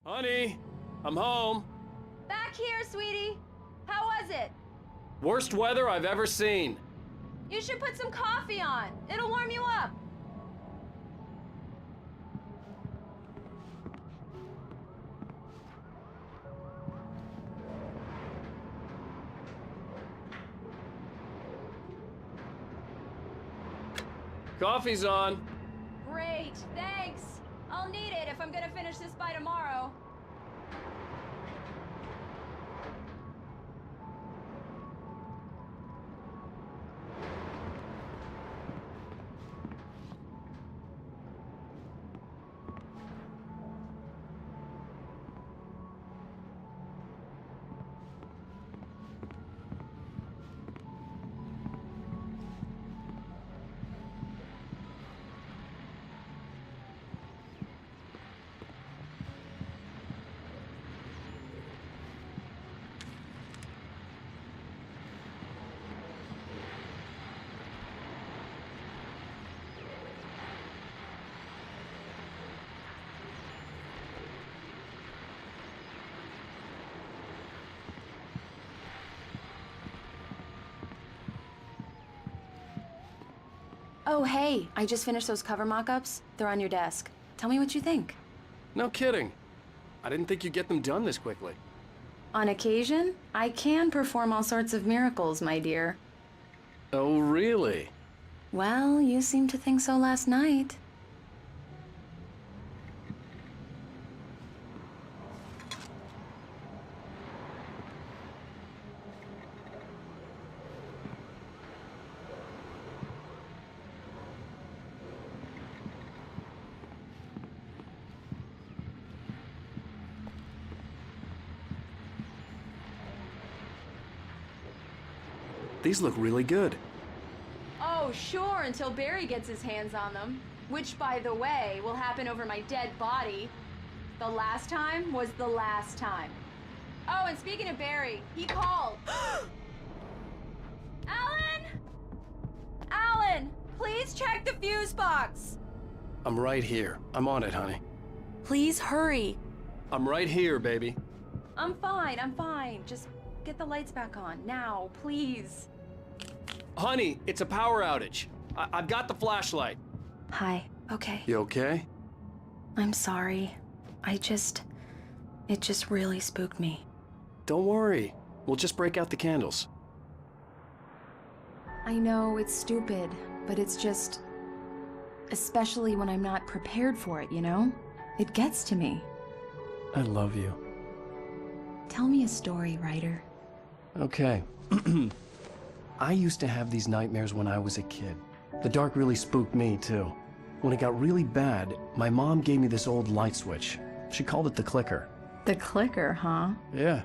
Honey, I'm home. Back here, sweetie. How was it? Worst weather I've ever seen. You should put some coffee on. It'll warm you up. Coffee's on. Great, thanks. I'll need it if I'm gonna finish this by tomorrow. Oh, hey, I just finished those cover mock-ups. They're on your desk. Tell me what you think. No kidding. I didn't think you'd get them done this quickly. On occasion, I can perform all sorts of miracles, my dear. Oh, really? Well, you seemed to think so last night. These look really good. Oh, sure, until Barry gets his hands on them. Which, by the way, will happen over my dead body. The last time was the last time. Oh, and speaking of Barry, he called. Alan! Alan, please check the fuse box. I'm right here. I'm on it, honey. Please hurry. I'm right here, baby. I'm fine, I'm fine. Just get the lights back on, now, please. Honey, it's a power outage. I've got the flashlight. Hi, okay. You okay? I'm sorry. It just really spooked me. Don't worry. We'll just break out the candles. I know it's stupid, but it's just... especially when I'm not prepared for it, you know? It gets to me. I love you. Tell me a story, writer. Okay. I used to have these nightmares when I was a kid. The dark really spooked me, too. When it got really bad, my mom gave me this old light switch. She called it the clicker. The clicker, huh? Yeah.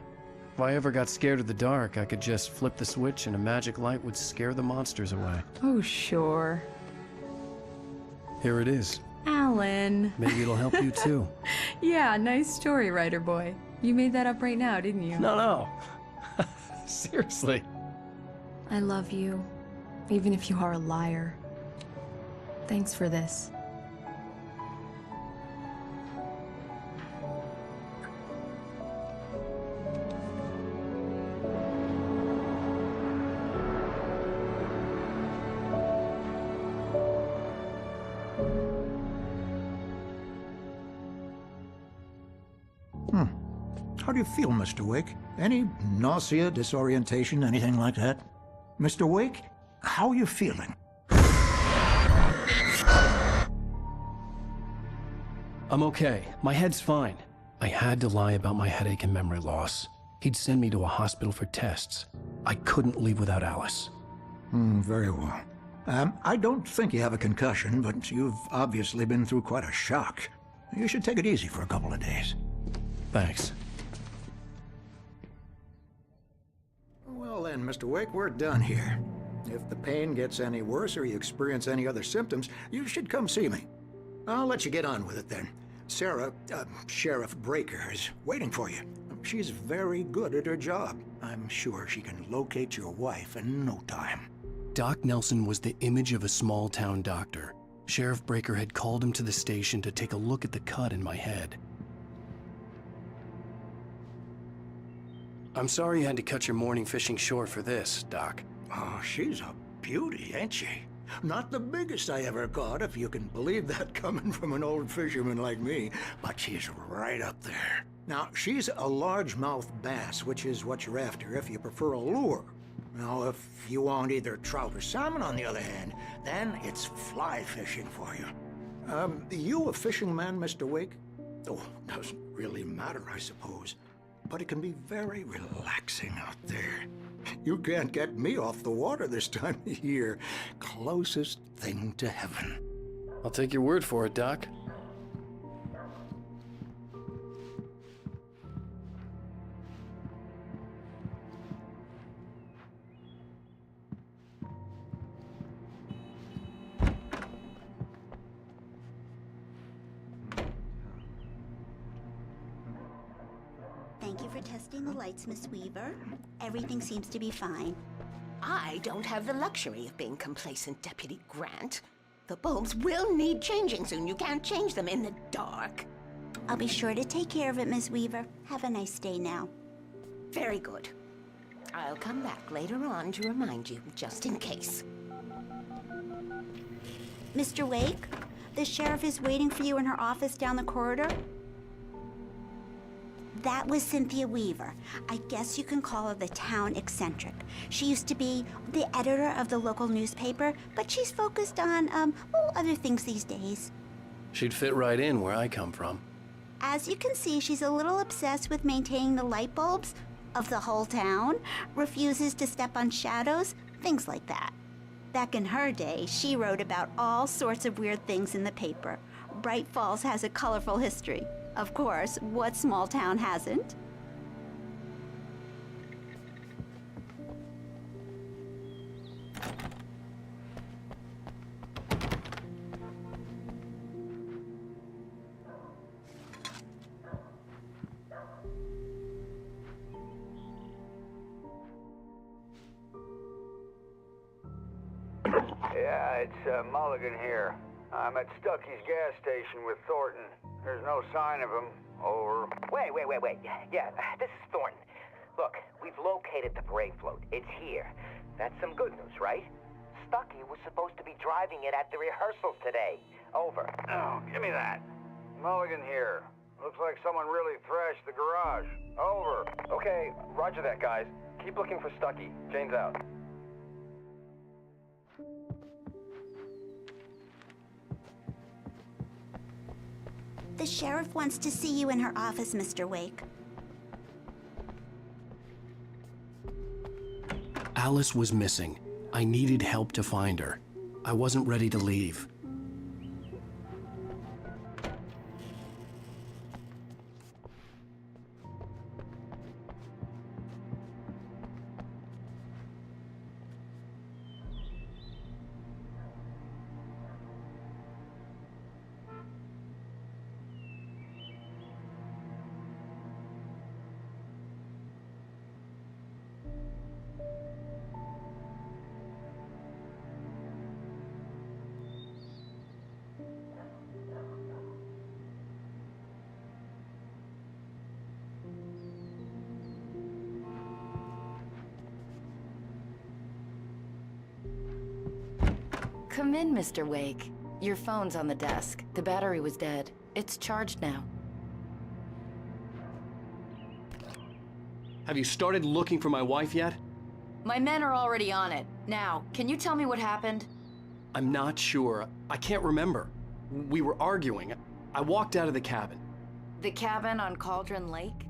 If I ever got scared of the dark, I could just flip the switch and a magic light would scare the monsters away. Oh, sure. Here it is. Alan. Maybe it'll help you, too. Yeah, nice story, writer boy. You made that up right now, didn't you? No. Seriously. I love you, even if you are a liar. Thanks for this. How do you feel, Mr. Wake? Any nausea, disorientation, anything like that? Mr. Wake, how are you feeling? I'm okay. My head's fine. I had to lie about my headache and memory loss. He'd send me to a hospital for tests. I couldn't leave without Alice. Very well. I don't think you have a concussion, but you've obviously been through quite a shock. You should take it easy for a couple of days. Thanks. Well then, Mr. Wake, we're done here. If the pain gets any worse or you experience any other symptoms, you should come see me. I'll let you get on with it then. Sarah, Sheriff Breaker, is waiting for you. She's very good at her job. I'm sure she can locate your wife in no time. Doc Nelson was the image of a small-town doctor. Sheriff Breaker had called him to the station to take a look at the cut in my head. I'm sorry you had to cut your morning fishing short for this, Doc. Oh, she's a beauty, ain't she? Not the biggest I ever caught, if you can believe that coming from an old fisherman like me, but she's right up there. Now, she's a largemouth bass, which is what you're after if you prefer a lure. Now, if you want either trout or salmon, on the other hand, then it's fly fishing for you. You a fishing man, Mr. Wake? Oh, doesn't really matter, I suppose. But it can be very relaxing out there. You can't get me off the water this time of year. Closest thing to heaven. I'll take your word for it, Doc. Thank you for testing the lights, Miss Weaver. Everything seems to be fine. I don't have the luxury of being complacent, Deputy Grant. The bulbs will need changing soon. You can't change them in the dark. I'll be sure to take care of it, Miss Weaver. Have a nice day now. Very good. I'll come back later on to remind you, just in case. Mr. Wake, the sheriff is waiting for you in her office down the corridor. That was Cynthia Weaver. I guess you can call her the town eccentric. She used to be the editor of the local newspaper, but she's focused on, other things these days. She'd fit right in where I come from. As you can see, she's a little obsessed with maintaining the light bulbs of the whole town, refuses to step on shadows, things like that. Back in her day, she wrote about all sorts of weird things in the paper. Bright Falls has a colorful history. Of course, what small town hasn't? Yeah, it's Mulligan here. I'm at Stuckey's gas station with Thornton. There's no sign of him. Over. Wait. Yeah, this is Thornton. Look, we've located the parade float. It's here. That's some good news, right? Stuckey was supposed to be driving it at the rehearsals today. Over. Oh, give me that. Mulligan here. Looks like someone really thrashed the garage. Over. Okay, roger that, guys. Keep looking for Stuckey. Jane's out. The sheriff wants to see you in her office, Mr. Wake. Alice was missing. I needed help to find her. I wasn't ready to leave. Come in, Mr. Wake. Your phone's on the desk. The battery was dead. It's charged now. Have you started looking for my wife yet? My men are already on it. Now, can you tell me what happened? I'm not sure. I can't remember. We were arguing. I walked out of the cabin. The cabin on Cauldron Lake?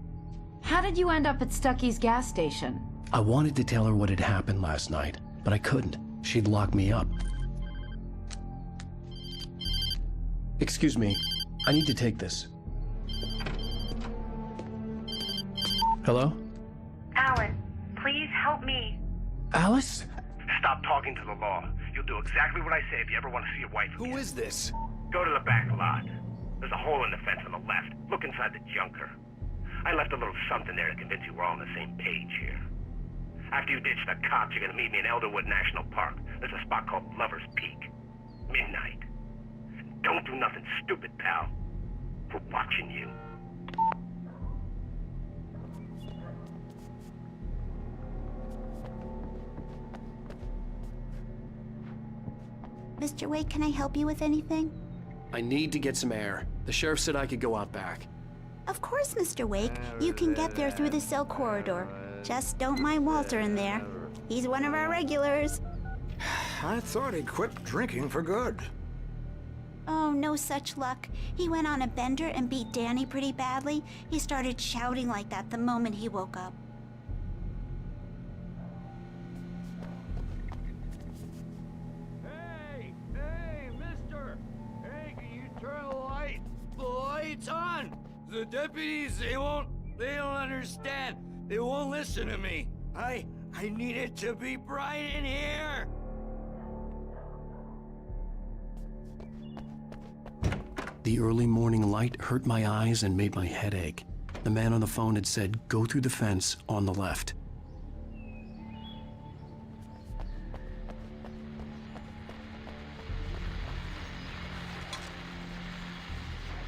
How did you end up at Stuckey's gas station? I wanted to tell her what had happened last night, but I couldn't. She'd lock me up. Excuse me. I need to take this. Hello? Alan, please help me. Alice? Stop talking to the law. You'll do exactly what I say if you ever want to see your wife again. Who is this? Go to the back lot. There's a hole in the fence on the left. Look inside the junker. I left a little something there to convince you we're all on the same page here. After you ditch the cops, you're gonna meet me in Elderwood National Park. There's a spot called Lover's Peak. Midnight. Don't do nothing stupid, pal. We're watching you. Mr. Wake, can I help you with anything? I need to get some air. The sheriff said I could go out back. Of course, Mr. Wake. You can get there through the cell corridor. Just don't mind Walter in there. He's one of our regulars. I thought he'd quit drinking for good. Oh, no such luck. He went on a bender and beat Danny pretty badly. He started shouting like that the moment he woke up. Hey, mister! Hey, can you turn the light? The light's on! The deputies, they don't understand. They won't listen to me. I need it to be bright in here! The early morning light hurt my eyes and made my head ache. The man on the phone had said, go through the fence on the left.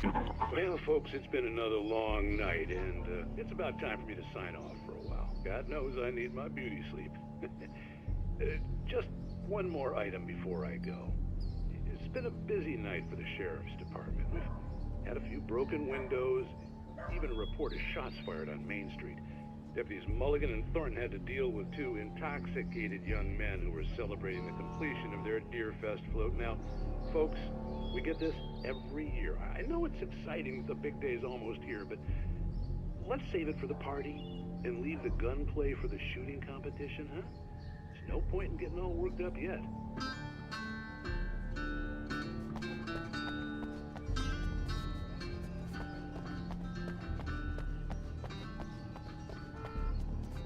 Well, folks, it's been another long night, and it's about time for me to sign off for a while. God knows I need my beauty sleep. Just one more item before I go. It's been a busy night for the sheriff's department. We've had a few broken windows, even a report of shots fired on Main Street. Deputies Mulligan and Thornton had to deal with two intoxicated young men who were celebrating the completion of their Deerfest float. Now, folks, we get this every year. I know it's exciting, the big day's almost here, but let's save it for the party and leave the gunplay for the shooting competition, huh? There's no point in getting all worked up yet.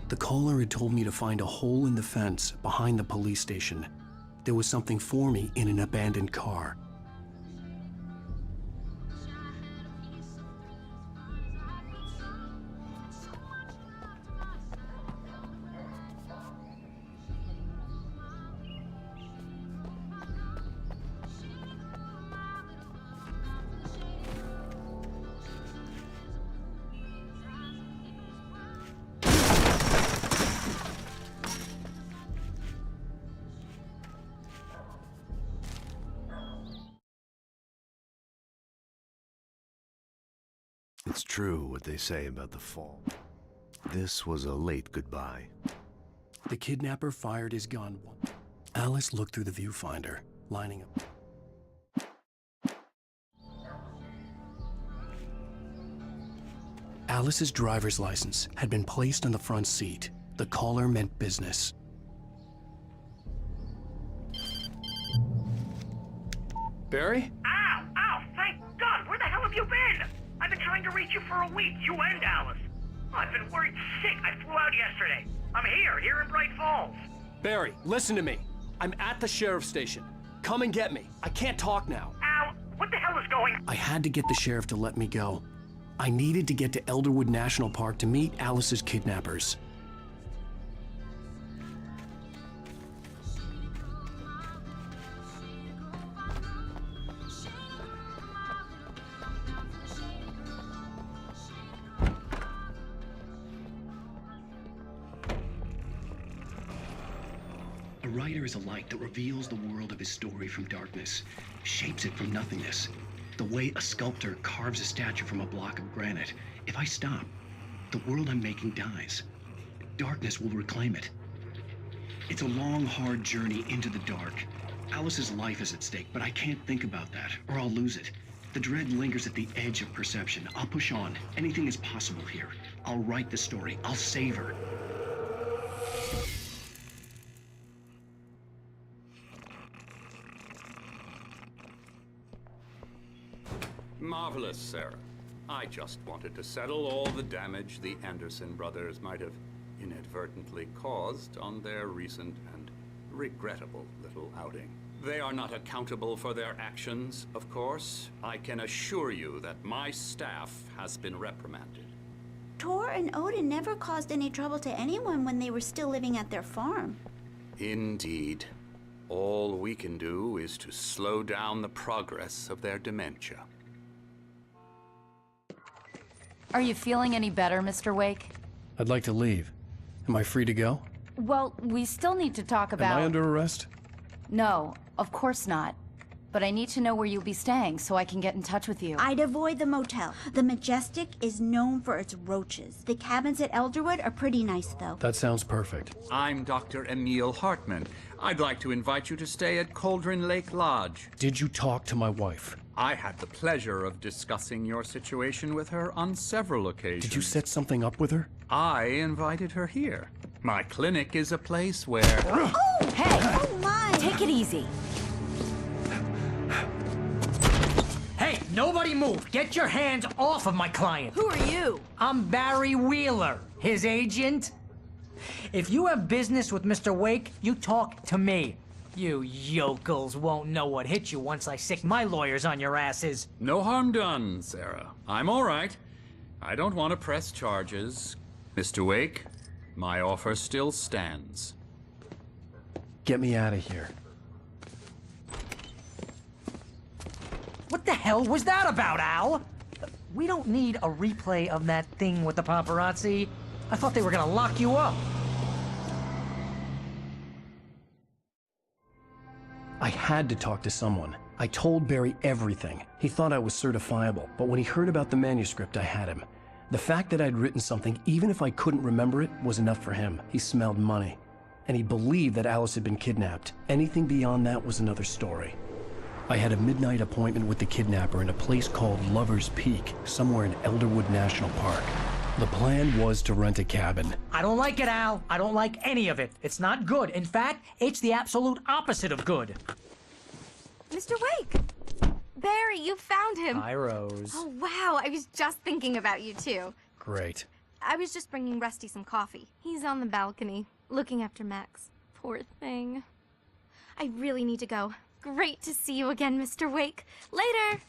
The caller had told me to find a hole in the fence behind the police station. There was something for me in an abandoned car. It's true what they say about the fall. This was a late goodbye. The kidnapper fired his gun. Alice looked through the viewfinder, lining up. Alice's driver's license had been placed on the front seat. The caller meant business. Barry? Ow! Ow! Thank God! Where the hell have you been? I've been trying to reach you for a week, you and Alice. I've been worried sick. I flew out yesterday. I'm here in Bright Falls. Barry, listen to me. I'm at the sheriff's station. Come and get me. I can't talk now. Al, what the hell is going on? I had to get the sheriff to let me go. I needed to get to Elderwood National Park to meet Alice's kidnappers. A writer is a light that reveals the world of his story from darkness, shapes it from nothingness. The way a sculptor carves a statue from a block of granite. If I stop, the world I'm making dies. Darkness will reclaim it. It's a long, hard journey into the dark. Alice's life is at stake, but I can't think about that, or I'll lose it. The dread lingers at the edge of perception. I'll push on. Anything is possible here. I'll write the story. I'll save her. Marvelous, Sarah. I just wanted to settle all the damage the Anderson brothers might have inadvertently caused on their recent and regrettable little outing. They are not accountable for their actions, of course. I can assure you that my staff has been reprimanded. Tor and Odin never caused any trouble to anyone when they were still living at their farm. Indeed. All we can do is to slow down the progress of their dementia. Are you feeling any better, Mr. Wake? I'd like to leave. Am I free to go? Well, we still need to talk about... Am I under arrest? No. Of course not. But I need to know where you'll be staying so I can get in touch with you. I'd avoid the motel. The Majestic is known for its roaches. The cabins at Elderwood are pretty nice, though. That sounds perfect. I'm Dr. Emil Hartman. I'd like to invite you to stay at Cauldron Lake Lodge. Did you talk to my wife? I had the pleasure of discussing your situation with her on several occasions. Did you set something up with her? I invited her here. My clinic is a place where... Oh! Hey! Oh, my! Take it easy. Hey, nobody move! Get your hands off of my client! Who are you? I'm Barry Wheeler, his agent. If you have business with Mr. Wake, you talk to me. You yokels won't know what hit you once I sick my lawyers on your asses. No harm done, Sarah. I'm all right. I don't want to press charges. Mr. Wake, my offer still stands. Get me out of here. What the hell was that about, Al? We don't need a replay of that thing with the paparazzi. I thought they were gonna lock you up. I had to talk to someone. I told Barry everything. He thought I was certifiable, but when he heard about the manuscript, I had him. The fact that I'd written something, even if I couldn't remember it, was enough for him. He smelled money. And he believed that Alice had been kidnapped. Anything beyond that was another story. I had a midnight appointment with the kidnapper in a place called Lover's Peak, somewhere in Elderwood National Park. The plan was to rent a cabin. I don't like it, Al. I don't like any of it. It's not good. In fact, it's the absolute opposite of good. Mr. Wake! Barry, you found him. Hi, Rose. Oh, wow. I was just thinking about you, too. Great. I was just bringing Rusty some coffee. He's on the balcony, looking after Max. Poor thing. I really need to go. Great to see you again, Mr. Wake. Later!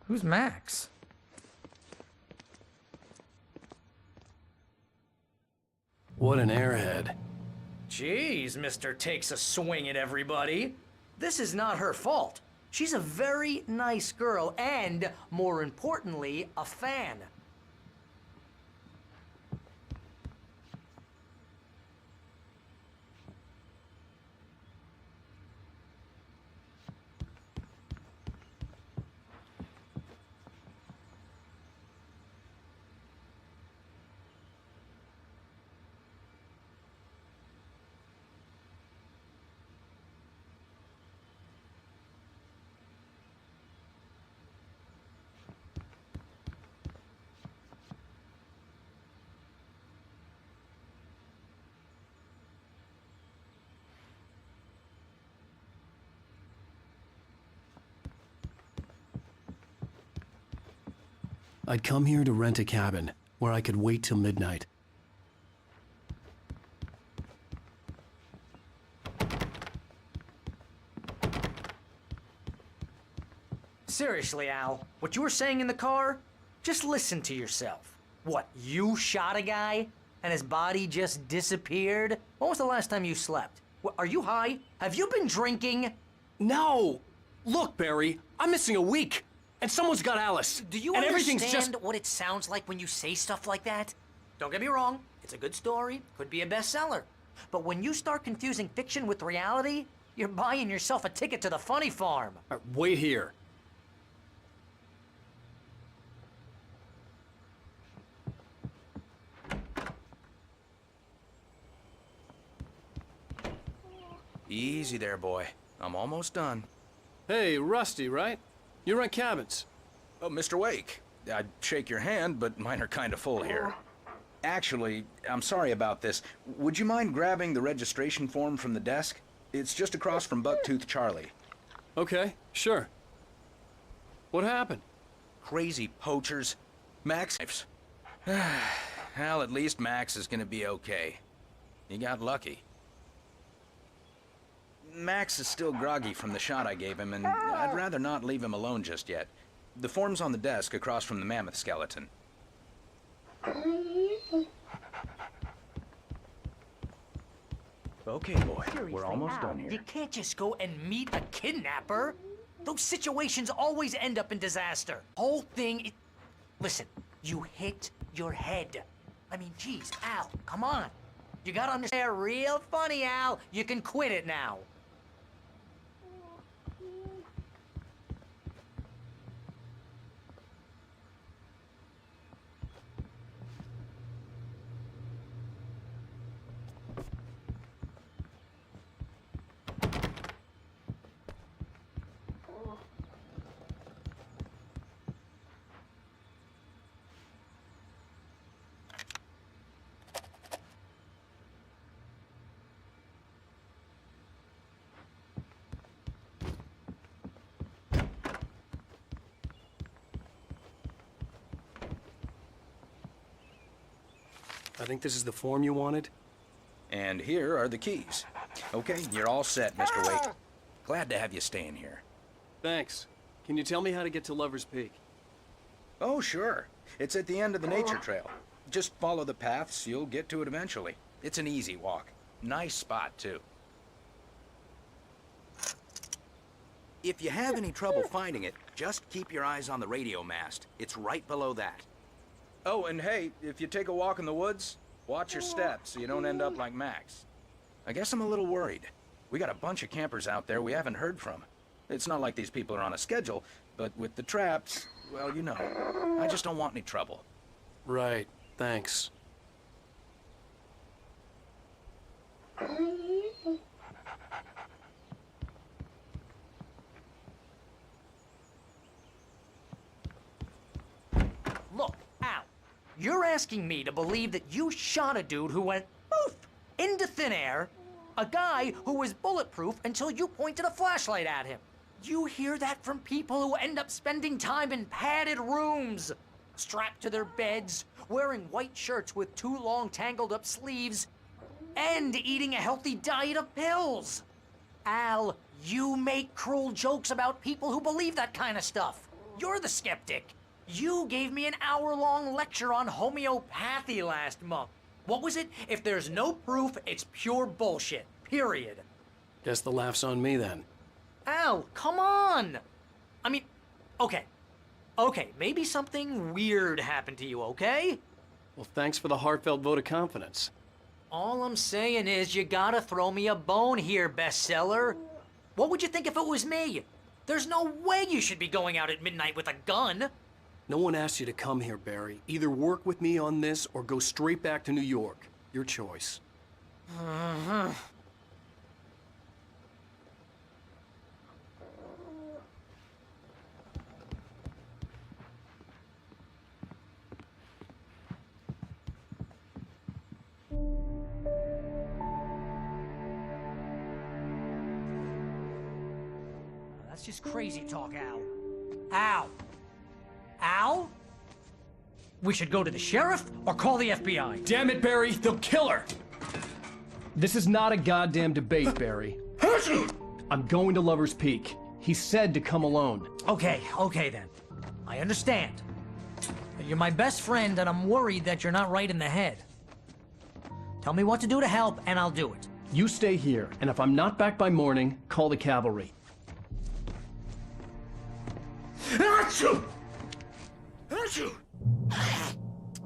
Who's Max? What an airhead. Jeez, Mr. Takes a swing at everybody. This is not her fault. She's a very nice girl and, more importantly, a fan. I'd come here to rent a cabin, where I could wait till midnight. Seriously, Al, what you were saying in the car? Just listen to yourself. What, you shot a guy? And his body just disappeared? When was the last time you slept? What, are you high? Have you been drinking? No! Look, Barry, I'm missing a week! And someone's got Alice. Do you and understand everything's just... what it sounds like when you say stuff like that? Don't get me wrong, it's a good story, could be a bestseller. But when you start confusing fiction with reality, you're buying yourself a ticket to the funny farm. Wait here. Easy there, boy. I'm almost done. Hey, Rusty, right? You rent cabins. Oh, Mr. Wake. I'd shake your hand, but mine are kind of full here. Actually, I'm sorry about this. Would you mind grabbing the registration form from the desk? It's just across from Bucktooth Charlie. Okay, sure. What happened? Crazy poachers. Max... Well, at least Max is gonna be okay. He got lucky. Max is still groggy from the shot I gave him, and I'd rather not leave him alone just yet. The form's on the desk across from the mammoth skeleton. Okay, boy. We're almost done here. You can't just go and meet a kidnapper. Those situations always end up in disaster. Whole thing... Listen, you hit your head. I mean, geez, Al, come on. You gotta understand, real funny, Al. You can quit it now. I think this is the form you wanted. And here are the keys. Okay, you're all set, Mr. Wake. Glad to have you staying here. Thanks. Can you tell me how to get to Lover's Peak? Oh, sure. It's at the end of the nature trail. Just follow the paths, you'll get to it eventually. It's an easy walk. Nice spot, too. If you have any trouble finding it, just keep your eyes on the radio mast. It's right below that. Oh, and hey, if you take a walk in the woods, watch your steps so you don't end up like Max. I guess I'm a little worried. We got a bunch of campers out there we haven't heard from. It's not like these people are on a schedule, but with the traps, well, you know. I just don't want any trouble. Right. Thanks. Look, Al, you're asking me to believe that you shot a dude who went poof into thin air, a guy who was bulletproof until you pointed a flashlight at him. You hear that from people who end up spending time in padded rooms, strapped to their beds, wearing white shirts with too long tangled up sleeves, and eating a healthy diet of pills. Al, you make cruel jokes about people who believe that kind of stuff. You're the skeptic. You gave me an hour-long lecture on homeopathy last month. What was it? If there's no proof, it's pure bullshit. Period. Guess the laugh's on me then. Al, come on! I mean, okay. Okay, maybe something weird happened to you, okay? Well, thanks for the heartfelt vote of confidence. All I'm saying is you gotta throw me a bone here, bestseller. What would you think if it was me? There's no way you should be going out at midnight with a gun. No one asked you to come here, Barry. Either work with me on this or go straight back to New York. Your choice. That's just crazy talk, Al. Al! Al? We should go to the sheriff or call the FBI. Damn it, Barry! They'll kill her! This is not a goddamn debate, Barry. I'm going to Lover's Peak. He said to come alone. Okay then. I understand. But you're my best friend, and I'm worried that you're not right in the head. Tell me what to do to help, and I'll do it. You stay here, and if I'm not back by morning, call the cavalry. Achoo! Achoo!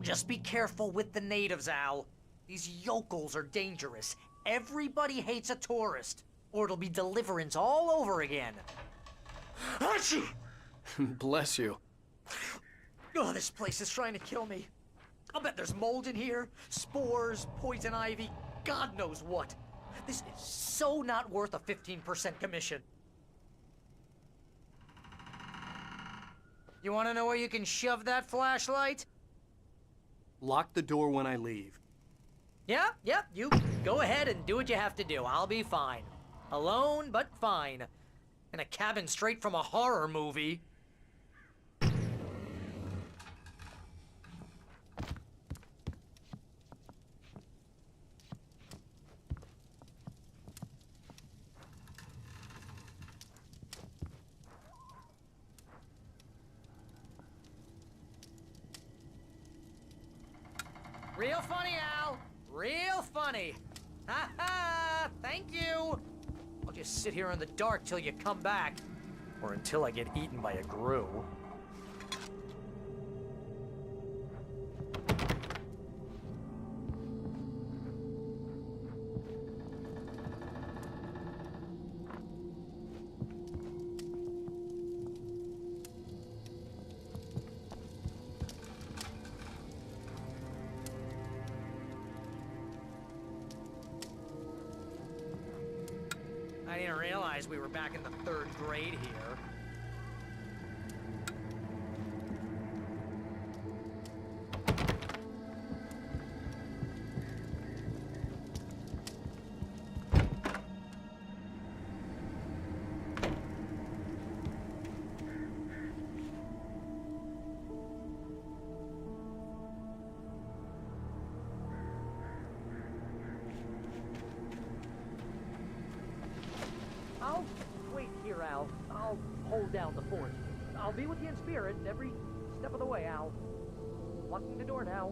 Just be careful with the natives, Al. These yokels are dangerous. Everybody hates a tourist, or it'll be Deliverance all over again. Achoo! Bless you. Oh, this place is trying to kill me. I'll bet there's mold in here, spores, poison ivy, God knows what. This is so not worth a 15% commission. You want to know where you can shove that flashlight? Lock the door when I leave. Yeah, you go ahead and do what you have to do. I'll be fine. Alone, but fine. In a cabin straight from a horror movie. Real funny, Al. Real funny. Ha ha! Thank you. I'll just sit here in the dark till you come back. Or until I get eaten by a grue. didn't realize we were back in the 3rd grade here. I'll wait here, Al. I'll hold down the fort. I'll be with you in spirit every step of the way, Al. Locking the door now.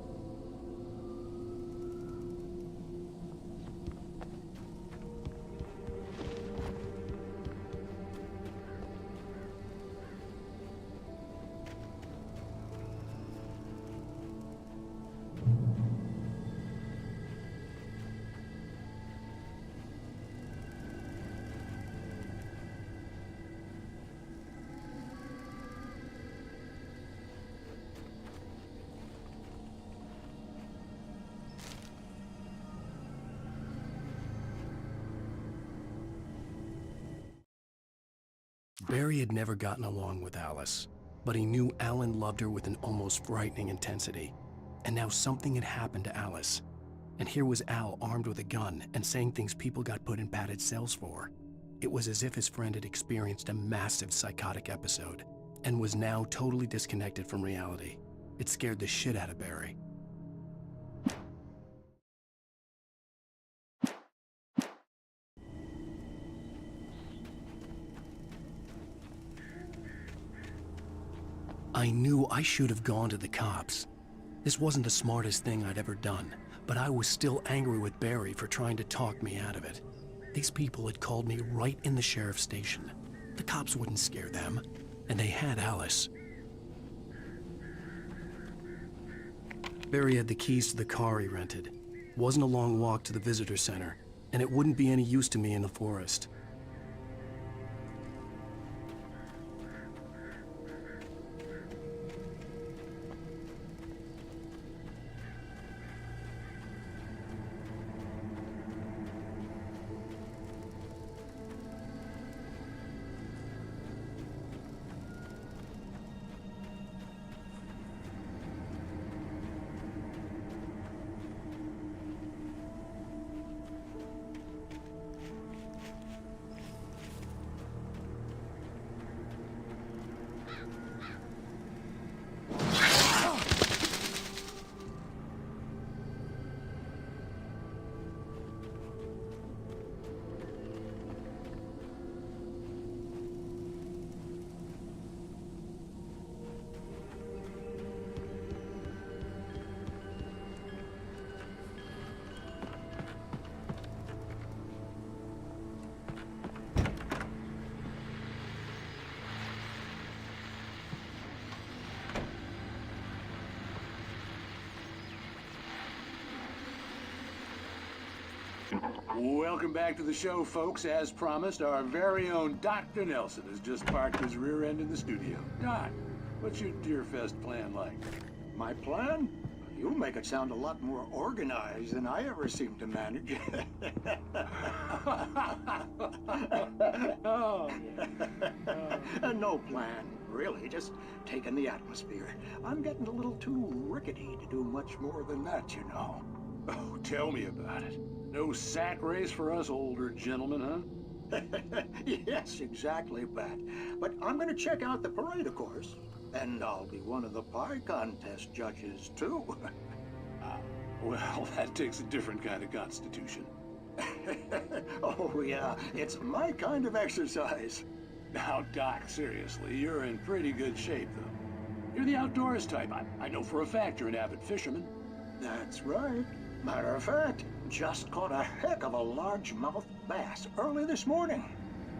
Barry had never gotten along with Alice, but he knew Alan loved her with an almost frightening intensity. And now something had happened to Alice. And here was Al armed with a gun and saying things people got put in padded cells for. It was as if his friend had experienced a massive psychotic episode and was now totally disconnected from reality. It scared the shit out of Barry. I knew I should have gone to the cops. This wasn't the smartest thing I'd ever done, but I was still angry with Barry for trying to talk me out of it. These people had called me right in the sheriff's station. The cops wouldn't scare them, and they had Alice. Barry had the keys to the car he rented. It wasn't a long walk to the visitor center, and it wouldn't be any use to me in the forest. Welcome back to the show, folks. As promised, our very own Dr. Nelson has just parked his rear end in the studio. Doc, what's your Deerfest plan like? My plan? You make it sound a lot more organized than I ever seem to manage. No plan, really. Just taking the atmosphere. I'm getting a little too rickety to do much more than that, you know. Oh, tell me about it. No sack race for us older gentlemen, huh? Yes, exactly, Pat. But I'm going to check out the parade, of course. And I'll be one of the pie contest judges, too. Well, that takes a different kind of constitution. Oh, yeah. It's my kind of exercise. Now, Doc, seriously, you're in pretty good shape, though. You're the outdoors type. I know for a fact you're an avid fisherman. That's right. Matter of fact, just caught a heck of a largemouth bass early this morning.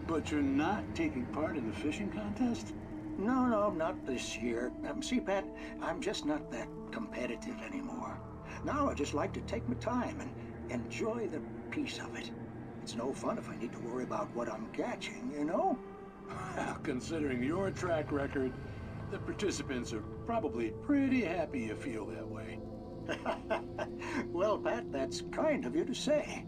But you're not taking part in the fishing contest? No, not this year. See, Pat, I'm just not that competitive anymore. Now I just like to take my time and enjoy the peace of it. It's no fun if I need to worry about what I'm catching, you know? Well, considering your track record, the participants are probably pretty happy you feel that way. Well, Pat, that's kind of you to say.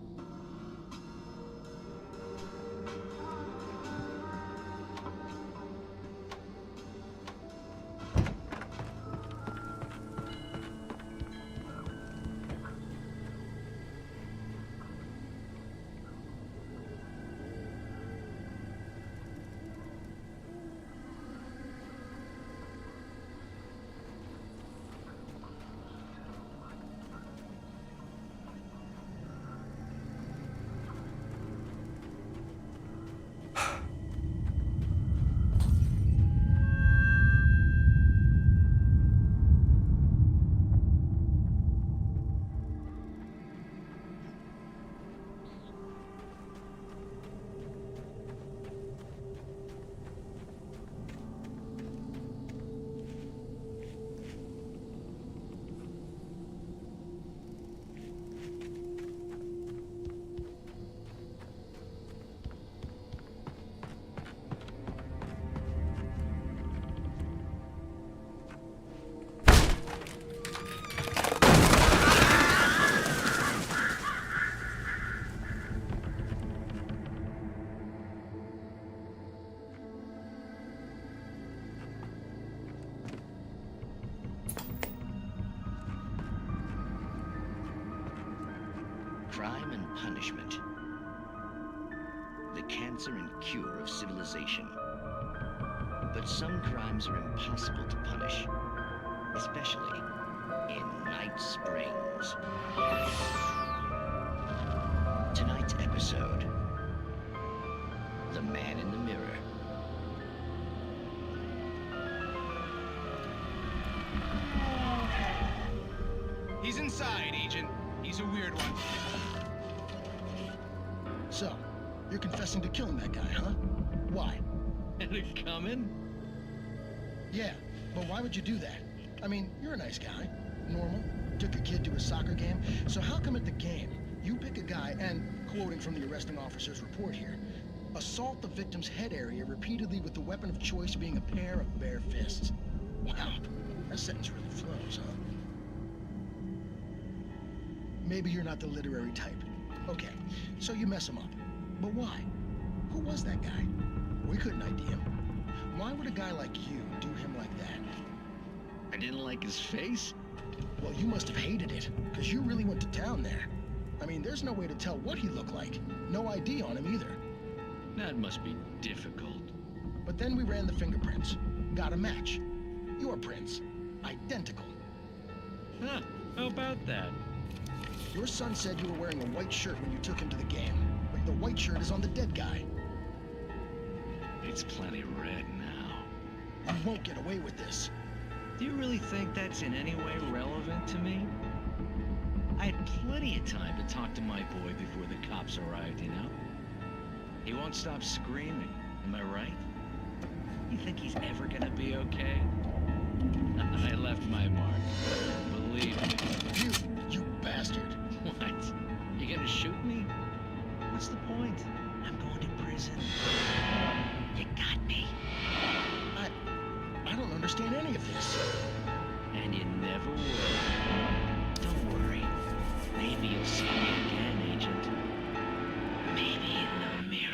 Crime and punishment. The cancer and cure of civilization. But some crimes are impossible to punish, especially in Night Springs. Tonight's episode, The Man in the Mirror. He's inside, Agent. He's a weird one. So, you're confessing to killing that guy, huh? Why? Had it coming? Yeah, but why would you do that? I mean, you're a nice guy. Normal. Took a kid to a soccer game. So how come at the game, you pick a guy and, quoting from the arresting officer's report here, assault the victim's head area repeatedly with the weapon of choice being a pair of bare fists? Wow, that sentence really flows, huh? Maybe you're not the literary type. Okay, so you mess him up. But why? Who was that guy? We couldn't ID him. Why would a guy like you do him like that? I didn't like his face? Well, you must have hated it, because you really went to town there. I mean, there's no way to tell what he looked like. No ID on him either. That must be difficult. But then we ran the fingerprints. Got a match. Your prints. Identical. Huh, how about that? Your son said you were wearing a white shirt when you took him to the game, but the white shirt is on the dead guy. It's plenty red now. You won't get away with this. Do you really think that's in any way relevant to me? I had plenty of time to talk to my boy before the cops arrived, you know? He won't stop screaming, am I right? You think he's ever gonna be okay? I left my mark. Believe me. You bastard. What? You gonna shoot me? What's the point? I'm going to prison. You got me. I don't understand any of this. And you never will. Don't worry. Maybe you'll see me again, Agent. Maybe in the mirror.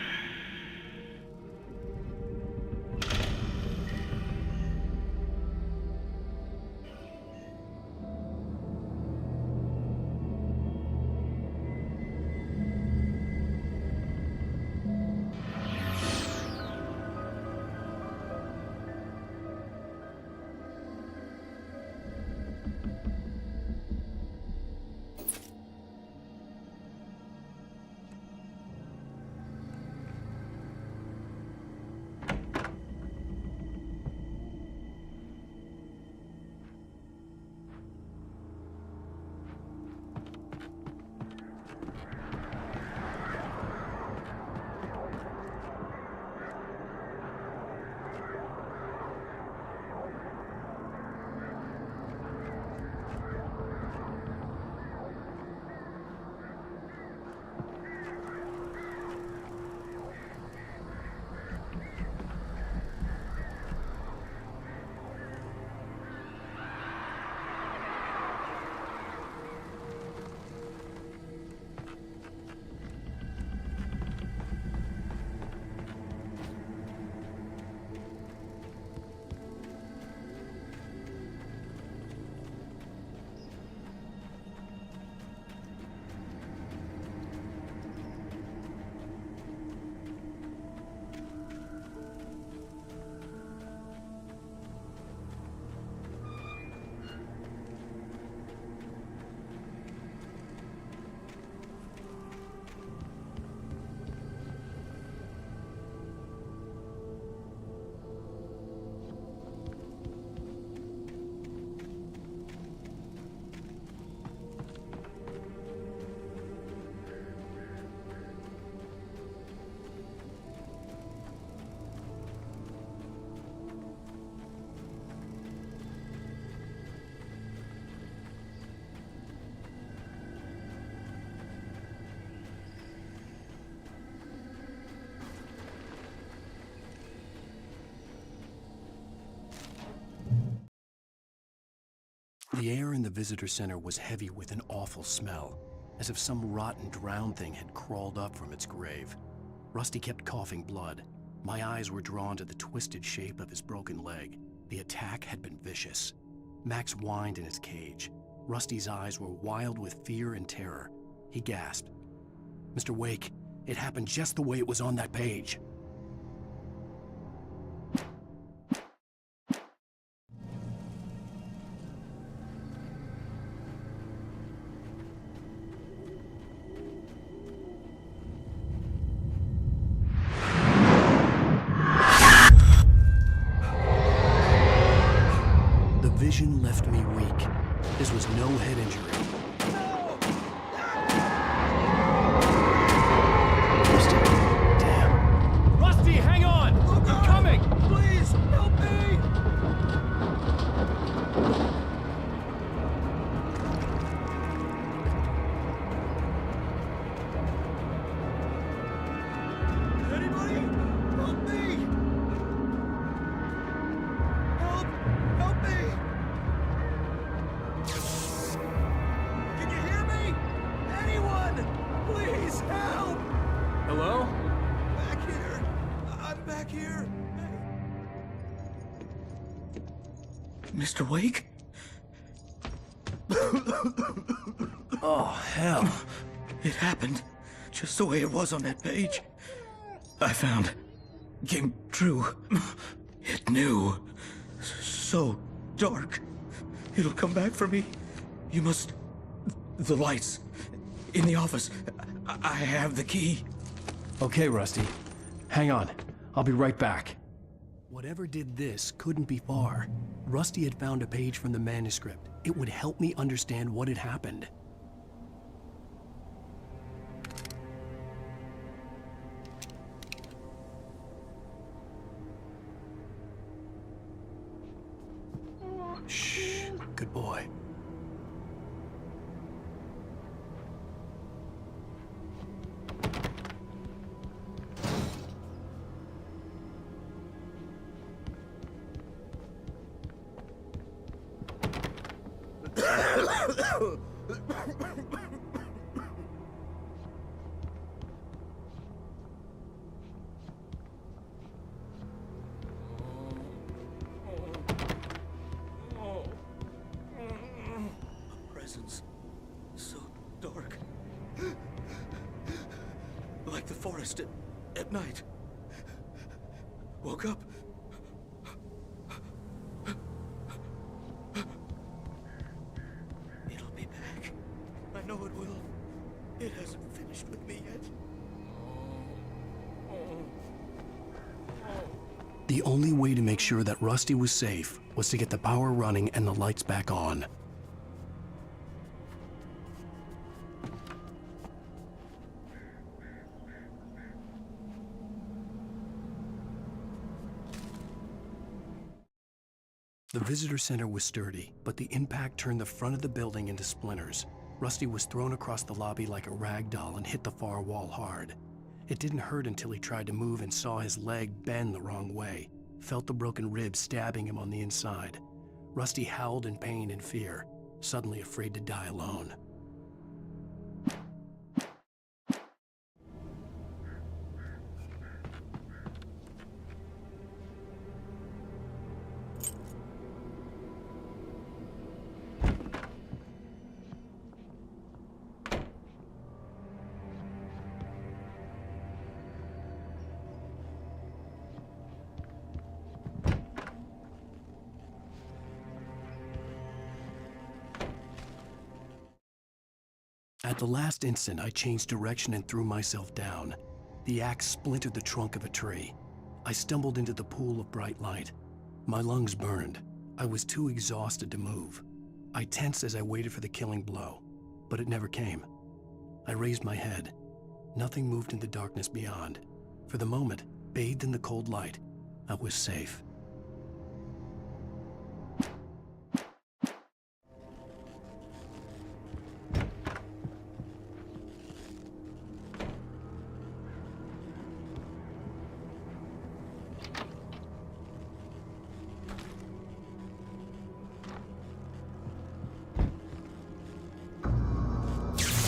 The air in the visitor center was heavy with an awful smell, as if some rotten drowned thing had crawled up from its grave. Rusty kept coughing blood. My eyes were drawn to the twisted shape of his broken leg. The attack had been vicious. Max whined in his cage. Rusty's eyes were wild with fear and terror. He gasped. Mr. Wake, it happened just the way it was on that page. The vision left me weak. This was no head injury. Rusty, hang on! I'm coming! Please, help me! Anybody? Help me! Help! Help me! Can you hear me? Anyone! Please, help! Hello? Back here. I'm back here. Mr. Wake? Oh, hell. It happened just the way it was on that page. I found. Came true. It knew. So dark. It'll come back for me. You must. The lights. In the office. I have the key. Okay, Rusty. Hang on. I'll be right back. Whatever did this couldn't be far. Rusty had found a page from the manuscript. It would help me understand what had happened. Shh. Good boy. Presence. So dark. Like the forest at night. Woke up. It'll be back. I know it will. It hasn't finished with me yet. The only way to make sure that Rusty was safe was to get the power running and the lights back on. The visitor center was sturdy, but the impact turned the front of the building into splinters. Rusty was thrown across the lobby like a rag doll and hit the far wall hard. It didn't hurt until he tried to move and saw his leg bend the wrong way, felt the broken rib stabbing him on the inside. Rusty howled in pain and fear, suddenly afraid to die alone. At the last instant, I changed direction and threw myself down. The axe splintered the trunk of a tree. I stumbled into the pool of bright light. My lungs burned. I was too exhausted to move. I tensed as I waited for the killing blow, but it never came. I raised my head. Nothing moved in the darkness beyond. For the moment, bathed in the cold light, I was safe.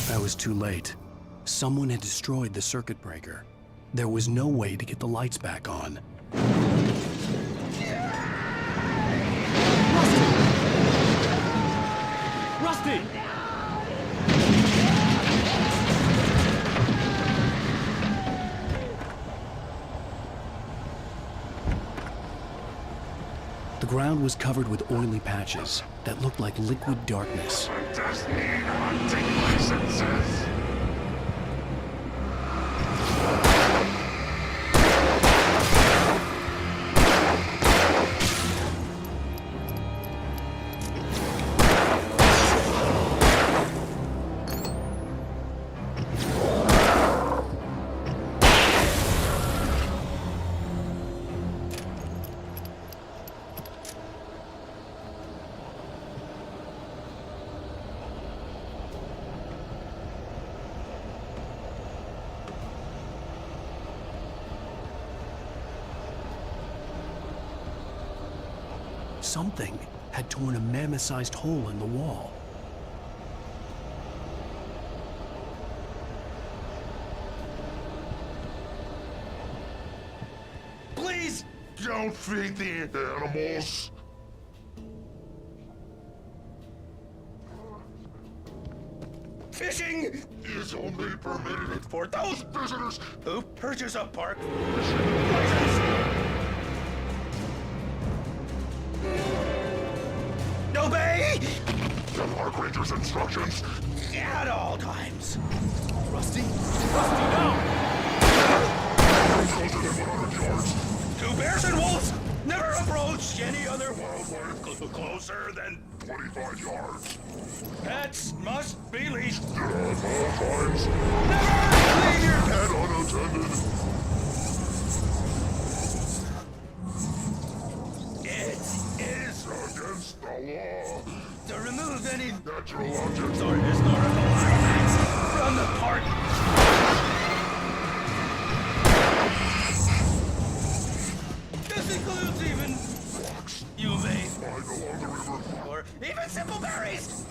I was too late. Someone had destroyed the circuit breaker. There was no way to get the lights back on. Rusty! The ground was covered with oily patches that looked like liquid darkness. Just need hunting licenses. Something had torn a mammoth-sized hole in the wall. Please don't feed the animals. Fishing is only permitted for those visitors who purchase a park. Obey! The park ranger's instructions. At all times. Rusty? Rusty, no! Closer than 100 yards. Two bears and wolves never approach any other wildlife closer than 25 yards. Pets must be leashed. At all times. Never leave your pet unattended. It is against the law to remove any natural objects or historical artifacts from the park. This includes even rocks. You may Find along the river. Or even simple berries.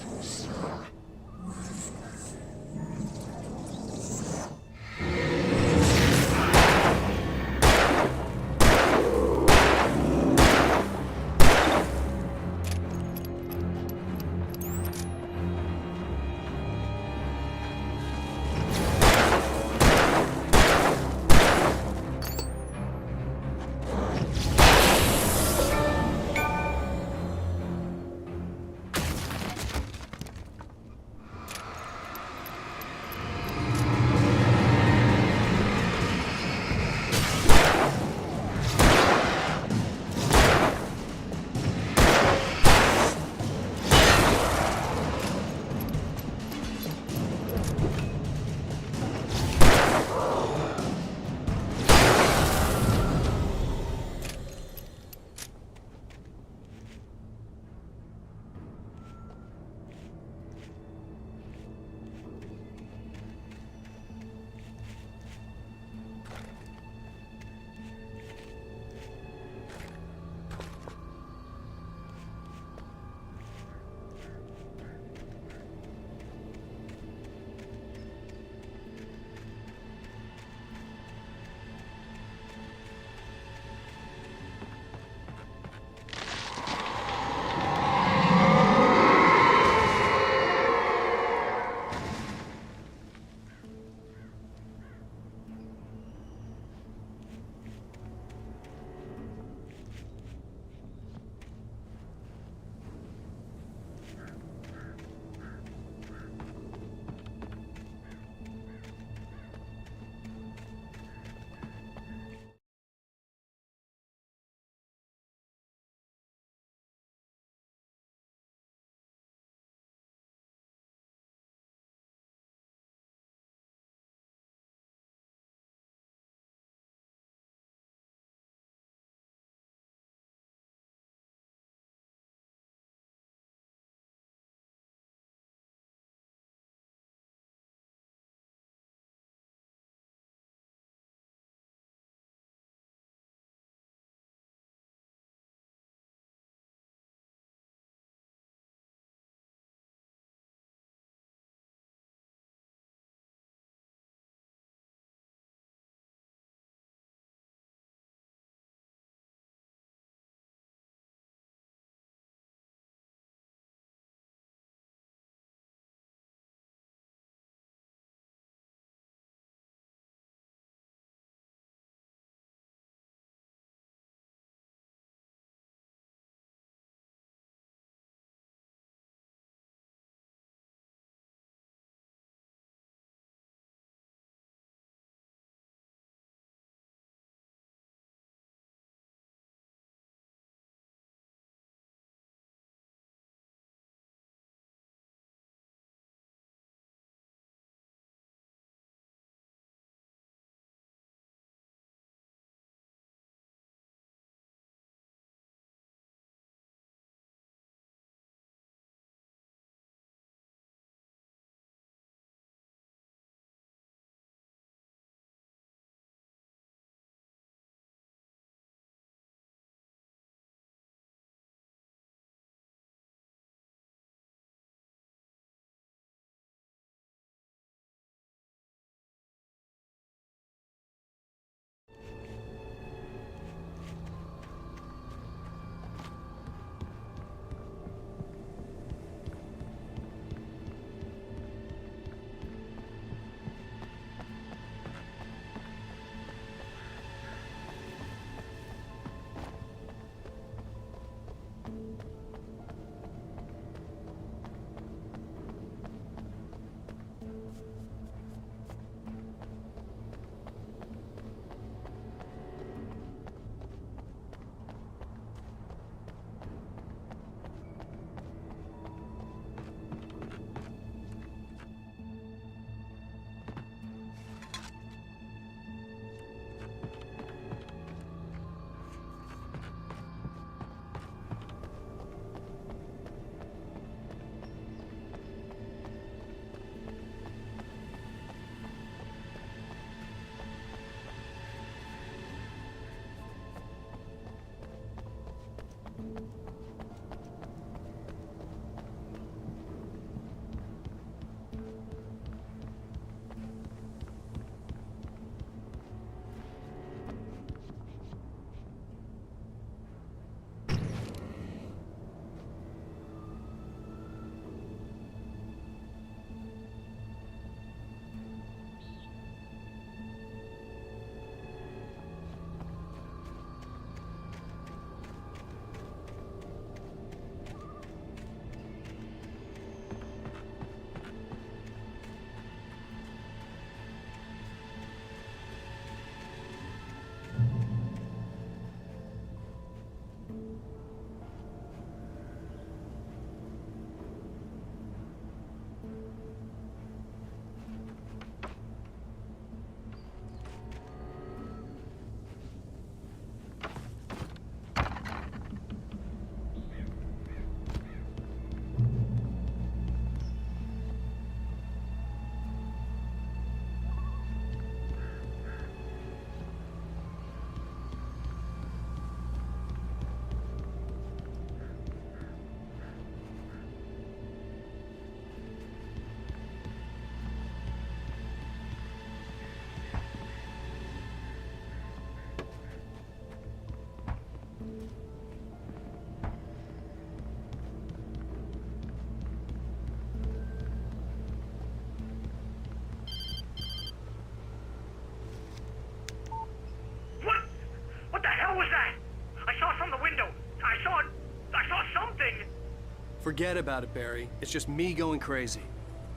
Forget about it, Barry. It's just me going crazy.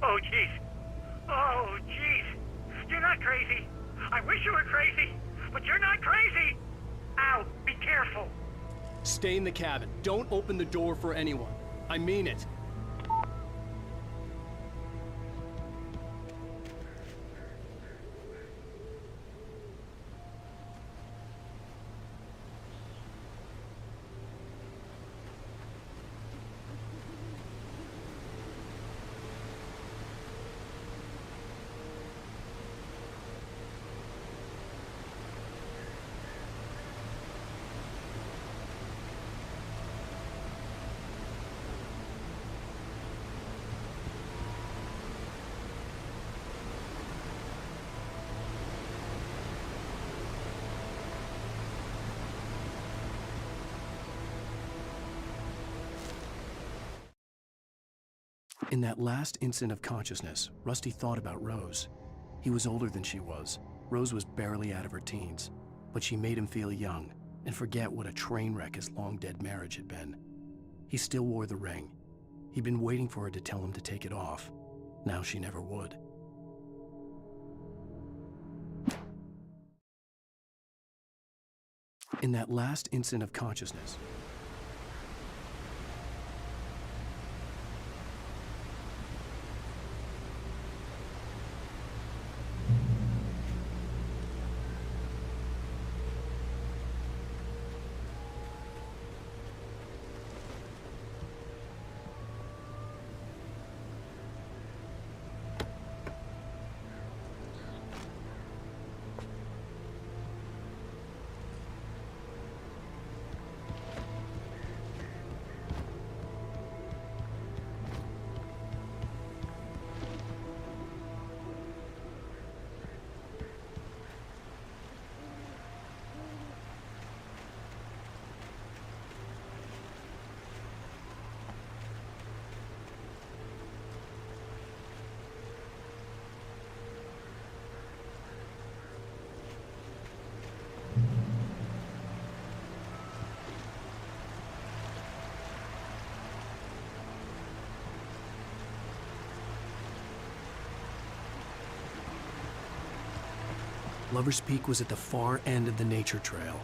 Oh, jeez. Oh, jeez. You're not crazy. I wish you were crazy, but you're not crazy. Al, be careful. Stay in the cabin. Don't open the door for anyone. I mean it. In that last instant of consciousness, Rusty thought about Rose. He was older than she was. Rose was barely out of her teens, but she made him feel young and forget what a train wreck his long-dead marriage had been. He still wore the ring. He'd been waiting for her to tell him to take it off. Now she never would. In that last instant of consciousness, Lover's Peak was at the far end of the nature trail.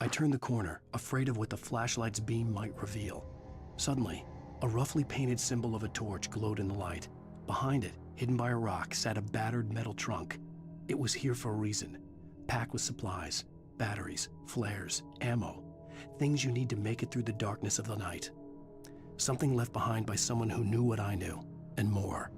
I turned the corner, afraid of what the flashlight's beam might reveal. Suddenly, a roughly painted symbol of a torch glowed in the light. Behind it, hidden by a rock, sat a battered metal trunk. It was here for a reason, packed with supplies, batteries, flares, ammo, things you need to make it through the darkness of the night. Something left behind by someone who knew what I knew, and more.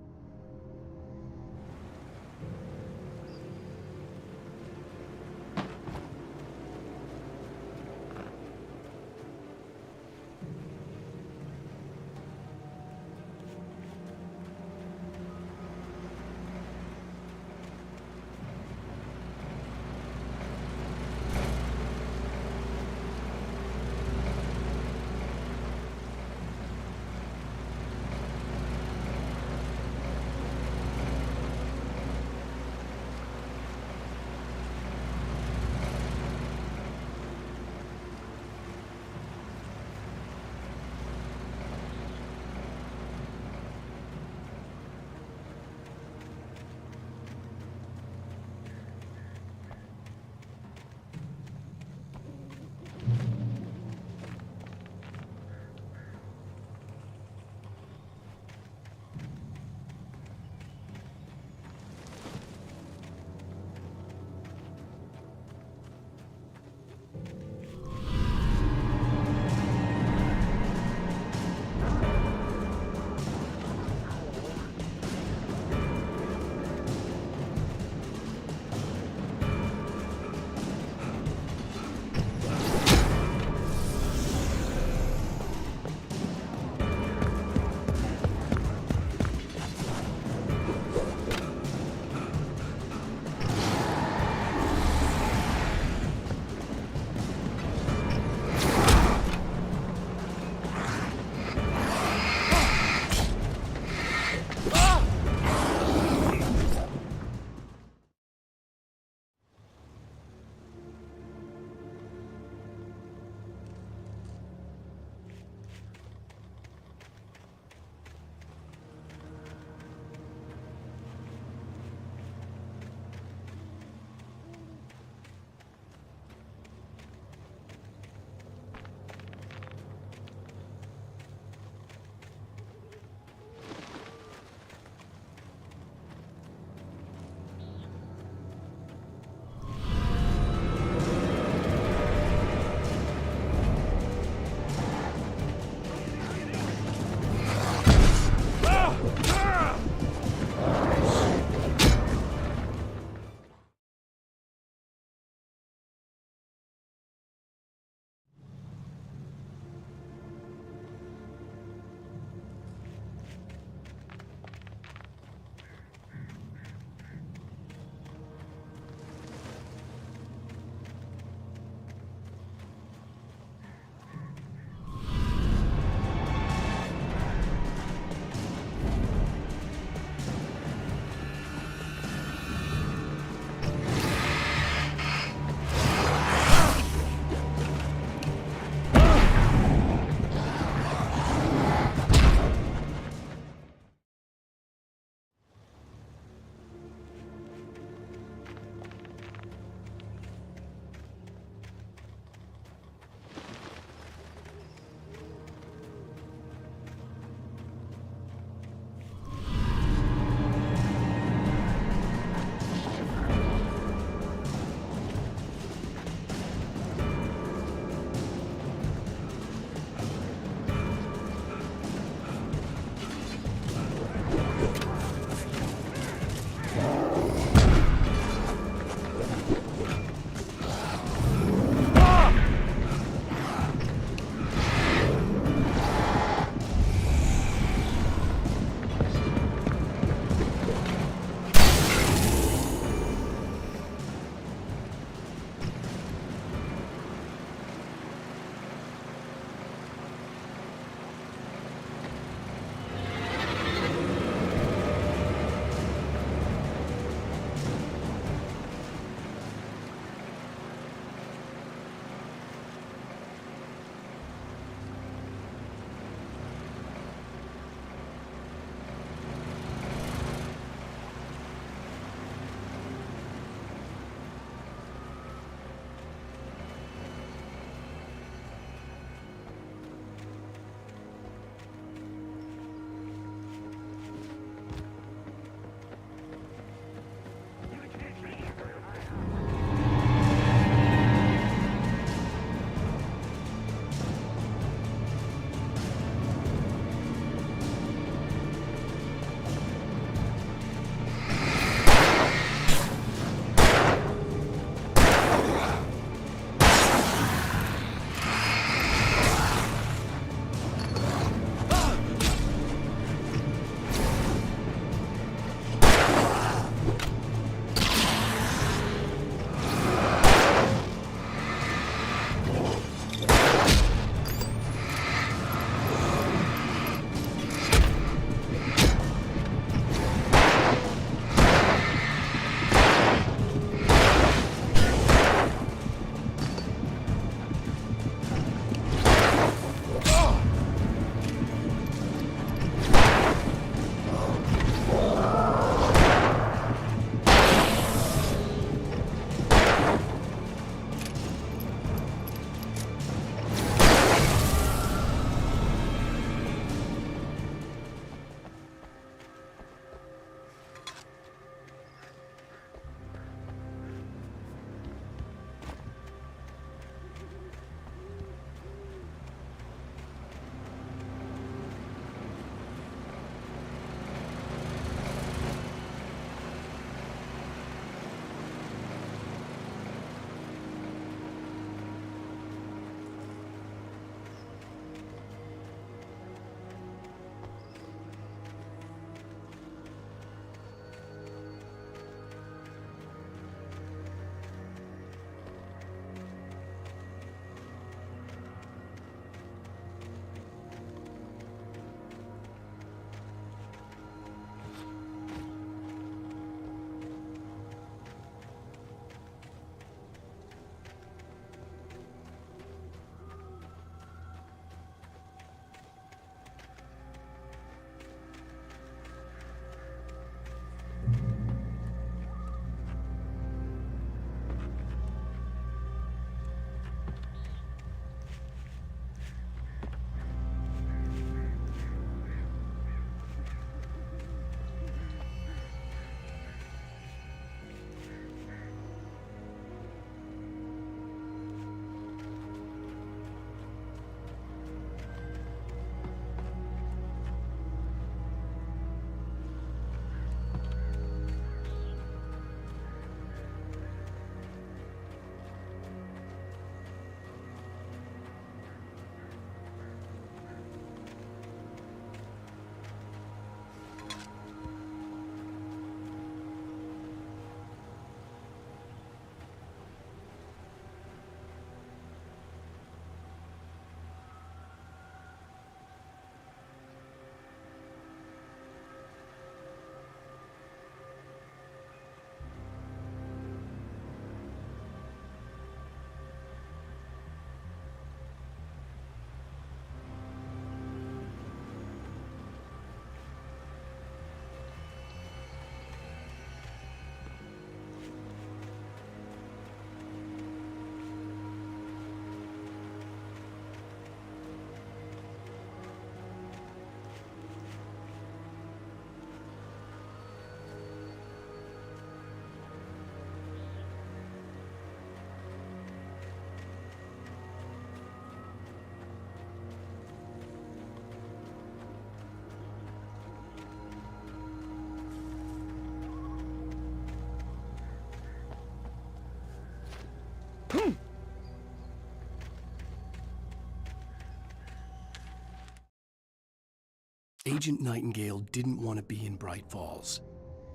Agent Nightingale didn't want to be in Bright Falls.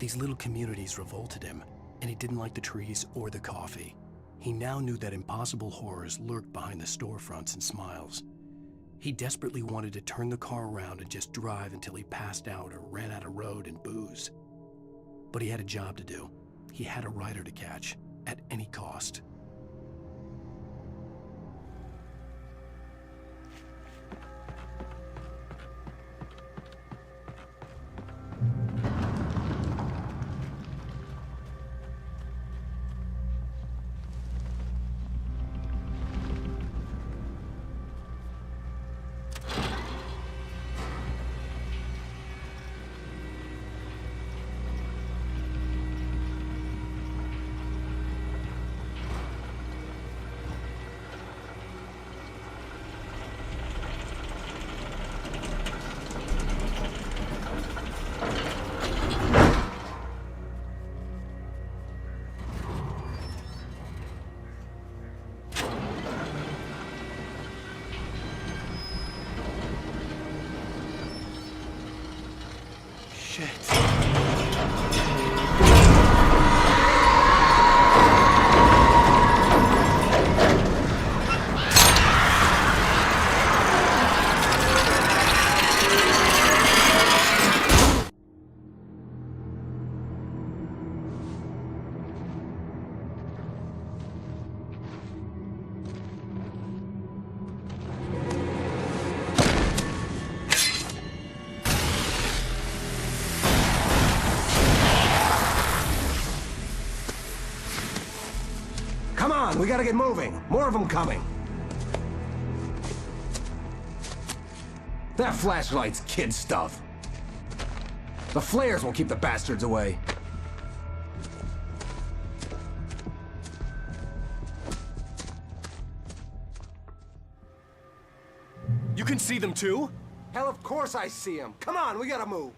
These little communities revolted him, and he didn't like the trees or the coffee. He now knew that impossible horrors lurked behind the storefronts and smiles. He desperately wanted to turn the car around and just drive until he passed out or ran out of road and booze. But he had a job to do. He had a rider to catch, at any cost. Come on, we gotta get moving. More of them coming. That flashlight's kid stuff. The flares will keep the bastards away. You can see them too? Hell, of course I see them. Come on, we gotta move.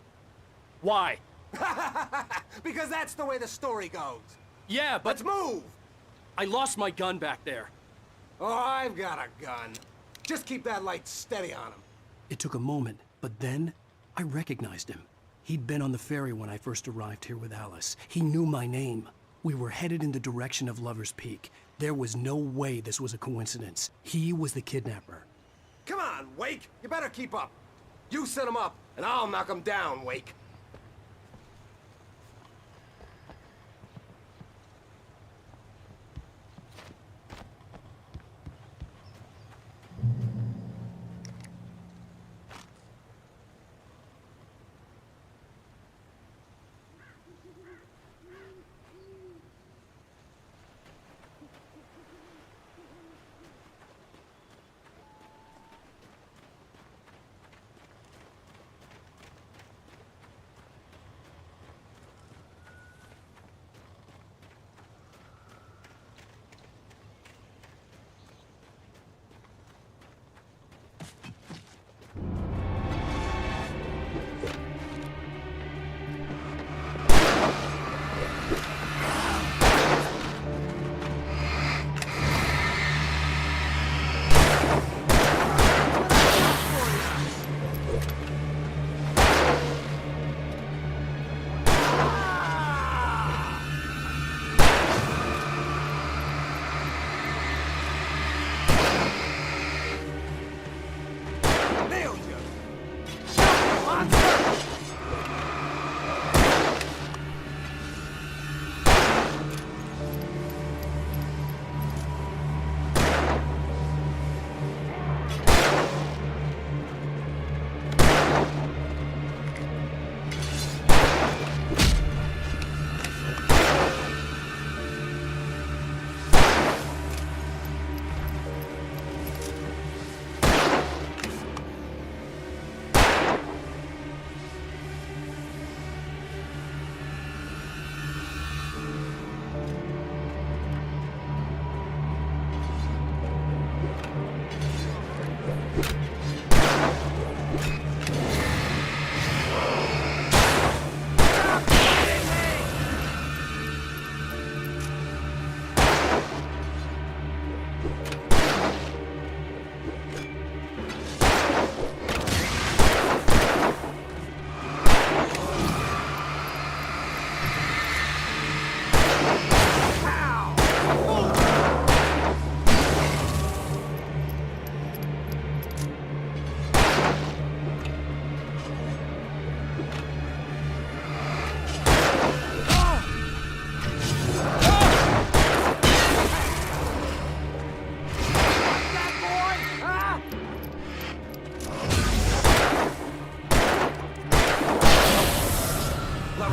Why? Because that's the way the story goes. Yeah, but... Let's move! I lost my gun back there. Oh, I've got a gun. Just keep that light steady on him. It took a moment, but then I recognized him. He'd been on the ferry when I first arrived here with Alice. He knew my name. We were headed in the direction of Lover's Peak. There was no way this was a coincidence. He was the kidnapper. Come on, Wake. You better keep up. You set him up, and I'll knock him down, Wake.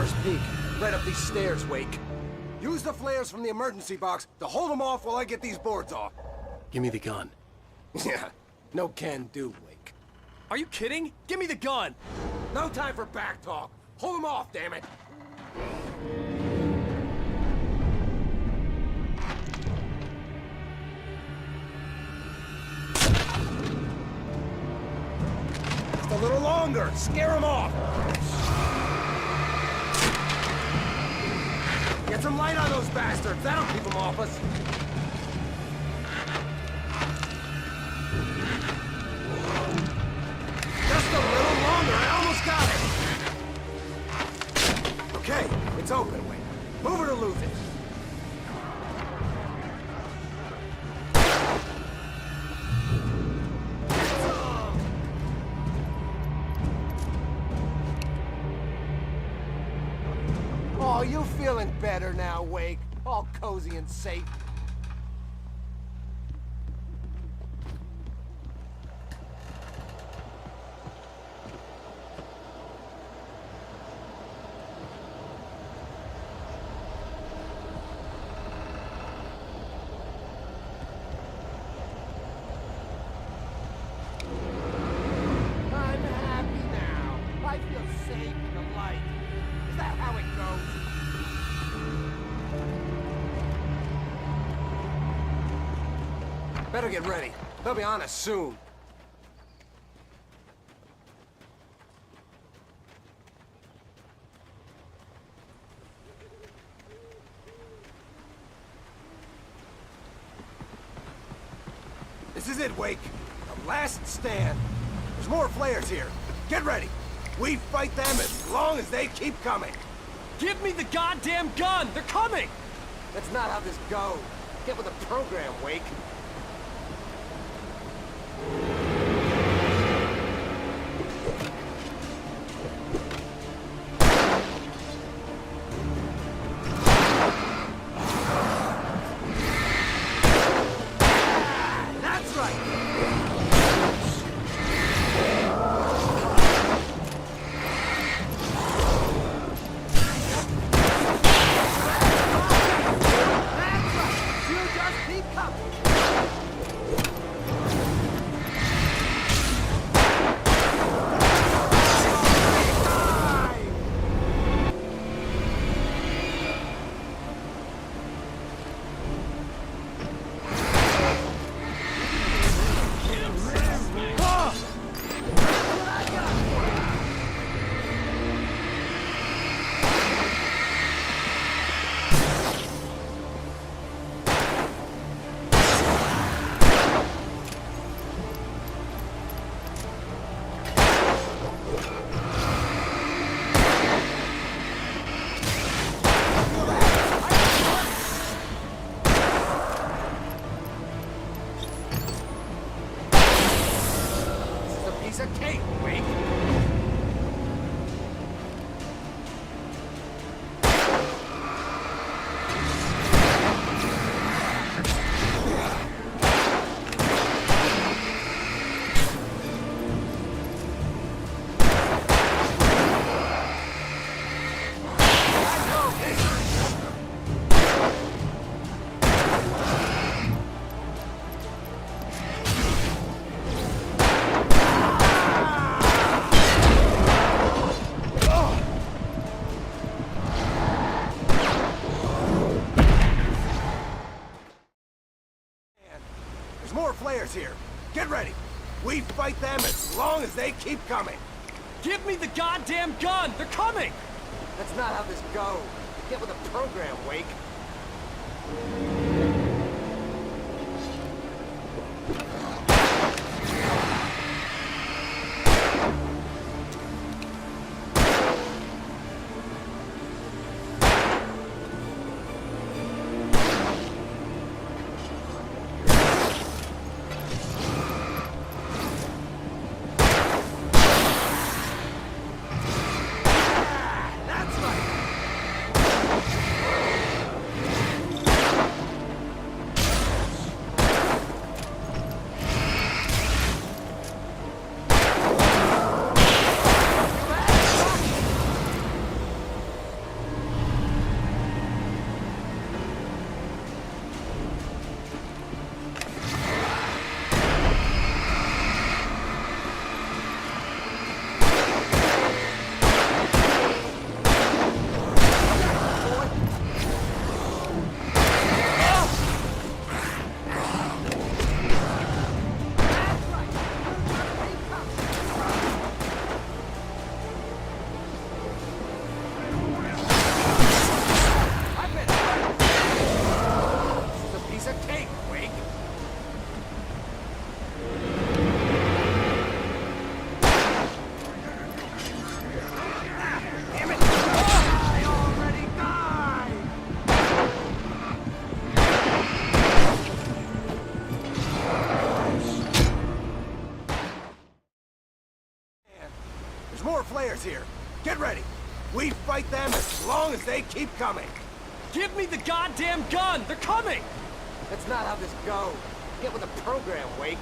first peek. Right up these stairs, Wake. Use the flares from the emergency box to hold them off while I get these boards off. Give me the gun. Yeah, no can do, Wake. Are you kidding? Give me the gun! No time for back talk. Hold them off, damn it. Just a little longer. Scare them off. Get some light on those bastards. That'll keep them off us. Just a little longer. I almost got it. Okay, it's open, Wayne. Move it or lose it. Oh, you feeling better now, Wake? All cozy and safe. I'm happy now. I feel safe in the light. Is that how it goes? Better get ready. They'll be on us soon. This is it, Wake. The last stand. There's more flares here. Get ready. We fight them as long as they keep coming. Give me the goddamn gun! They're coming! That's not how this goes. Get with the program, Wake. That's right! You just keep coming! This is a piece of cake, Wake. There's more flares here. Get ready. We fight them as long as they keep coming. Give me the goddamn gun! They're coming! That's not how this goes. Get with the program, Wake. That's right. There's more flares here. Get ready. We fight them as long as they keep coming. Give me the goddamn gun! They're coming! That's not how this goes. Get with the program, Wake.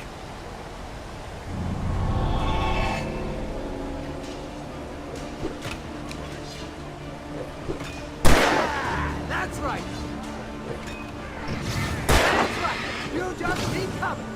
That's right! That's right! You just keep coming!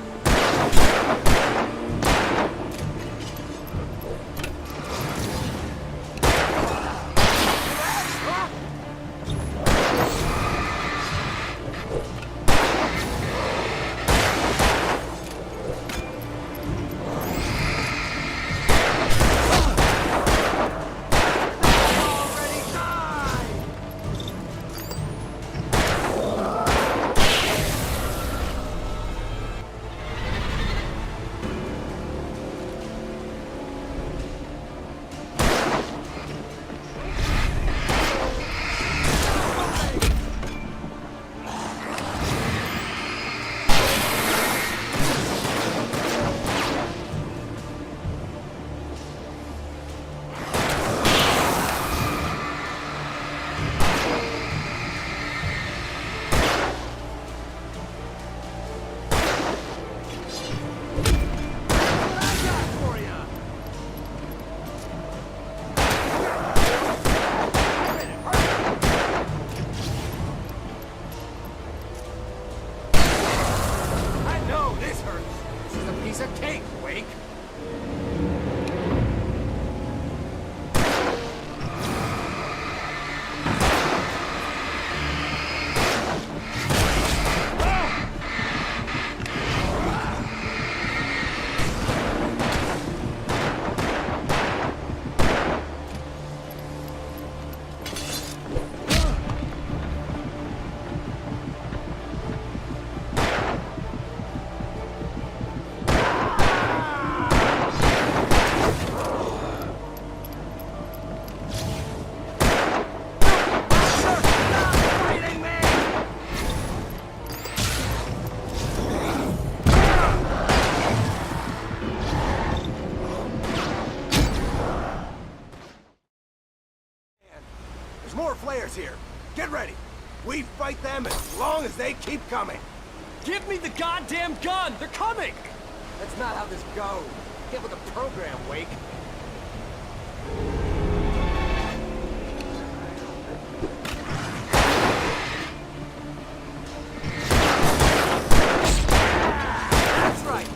More flares here. Get ready. We fight them as long as they keep coming. Give me the goddamn gun! They're coming! That's not how this goes. Get with the program, Wake. That's right.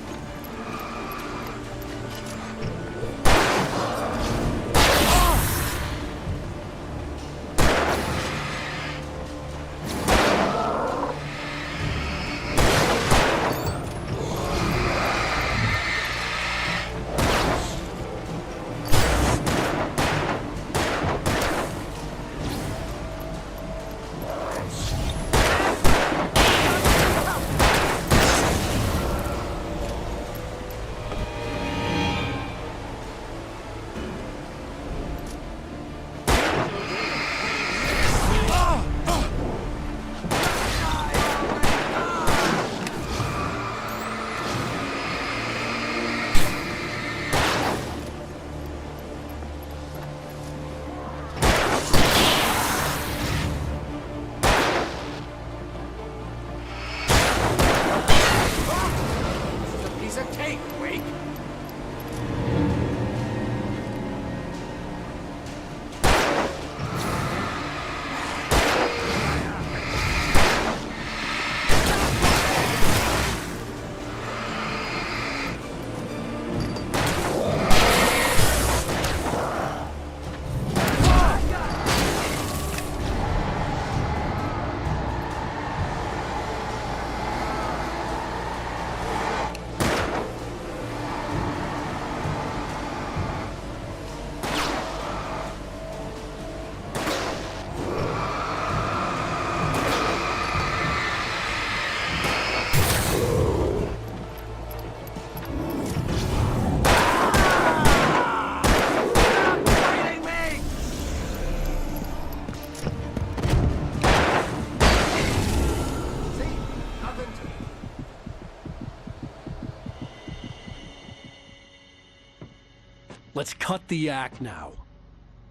let's cut the act now.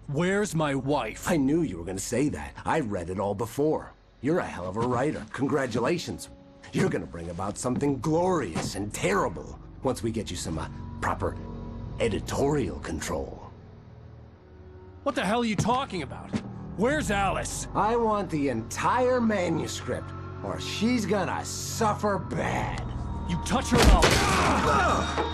Where's my wife? I knew you were gonna say that. I read it all before. You're a hell of a writer. Congratulations. You're gonna bring about something glorious and terrible once we get you some proper editorial control. What the hell are you talking about? Where's Alice? I want the entire manuscript, or she's gonna suffer bad. You touch her and I'll...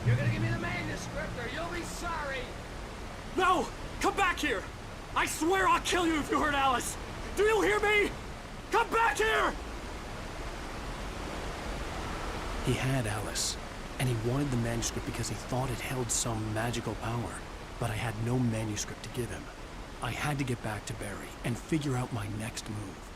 You're gonna give me the manuscript or you'll be sorry! No! Come back here! I swear I'll kill you if you hurt Alice! Do you hear me? Come back here! He had Alice, and he wanted the manuscript because he thought it held some magical power. But I had no manuscript to give him. I had to get back to Barry and figure out my next move.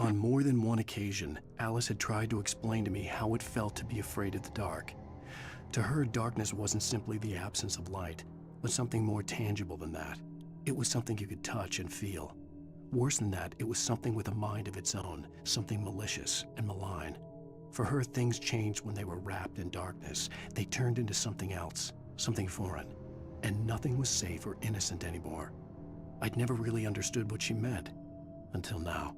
On more than one occasion, Alice had tried to explain to me how it felt to be afraid of the dark. To her, darkness wasn't simply the absence of light, but something more tangible than that. It was something you could touch and feel. Worse than that, it was something with a mind of its own, something malicious and malign. For her, things changed when they were wrapped in darkness. They turned into something else, something foreign, and nothing was safe or innocent anymore. I'd never really understood what she meant, until now.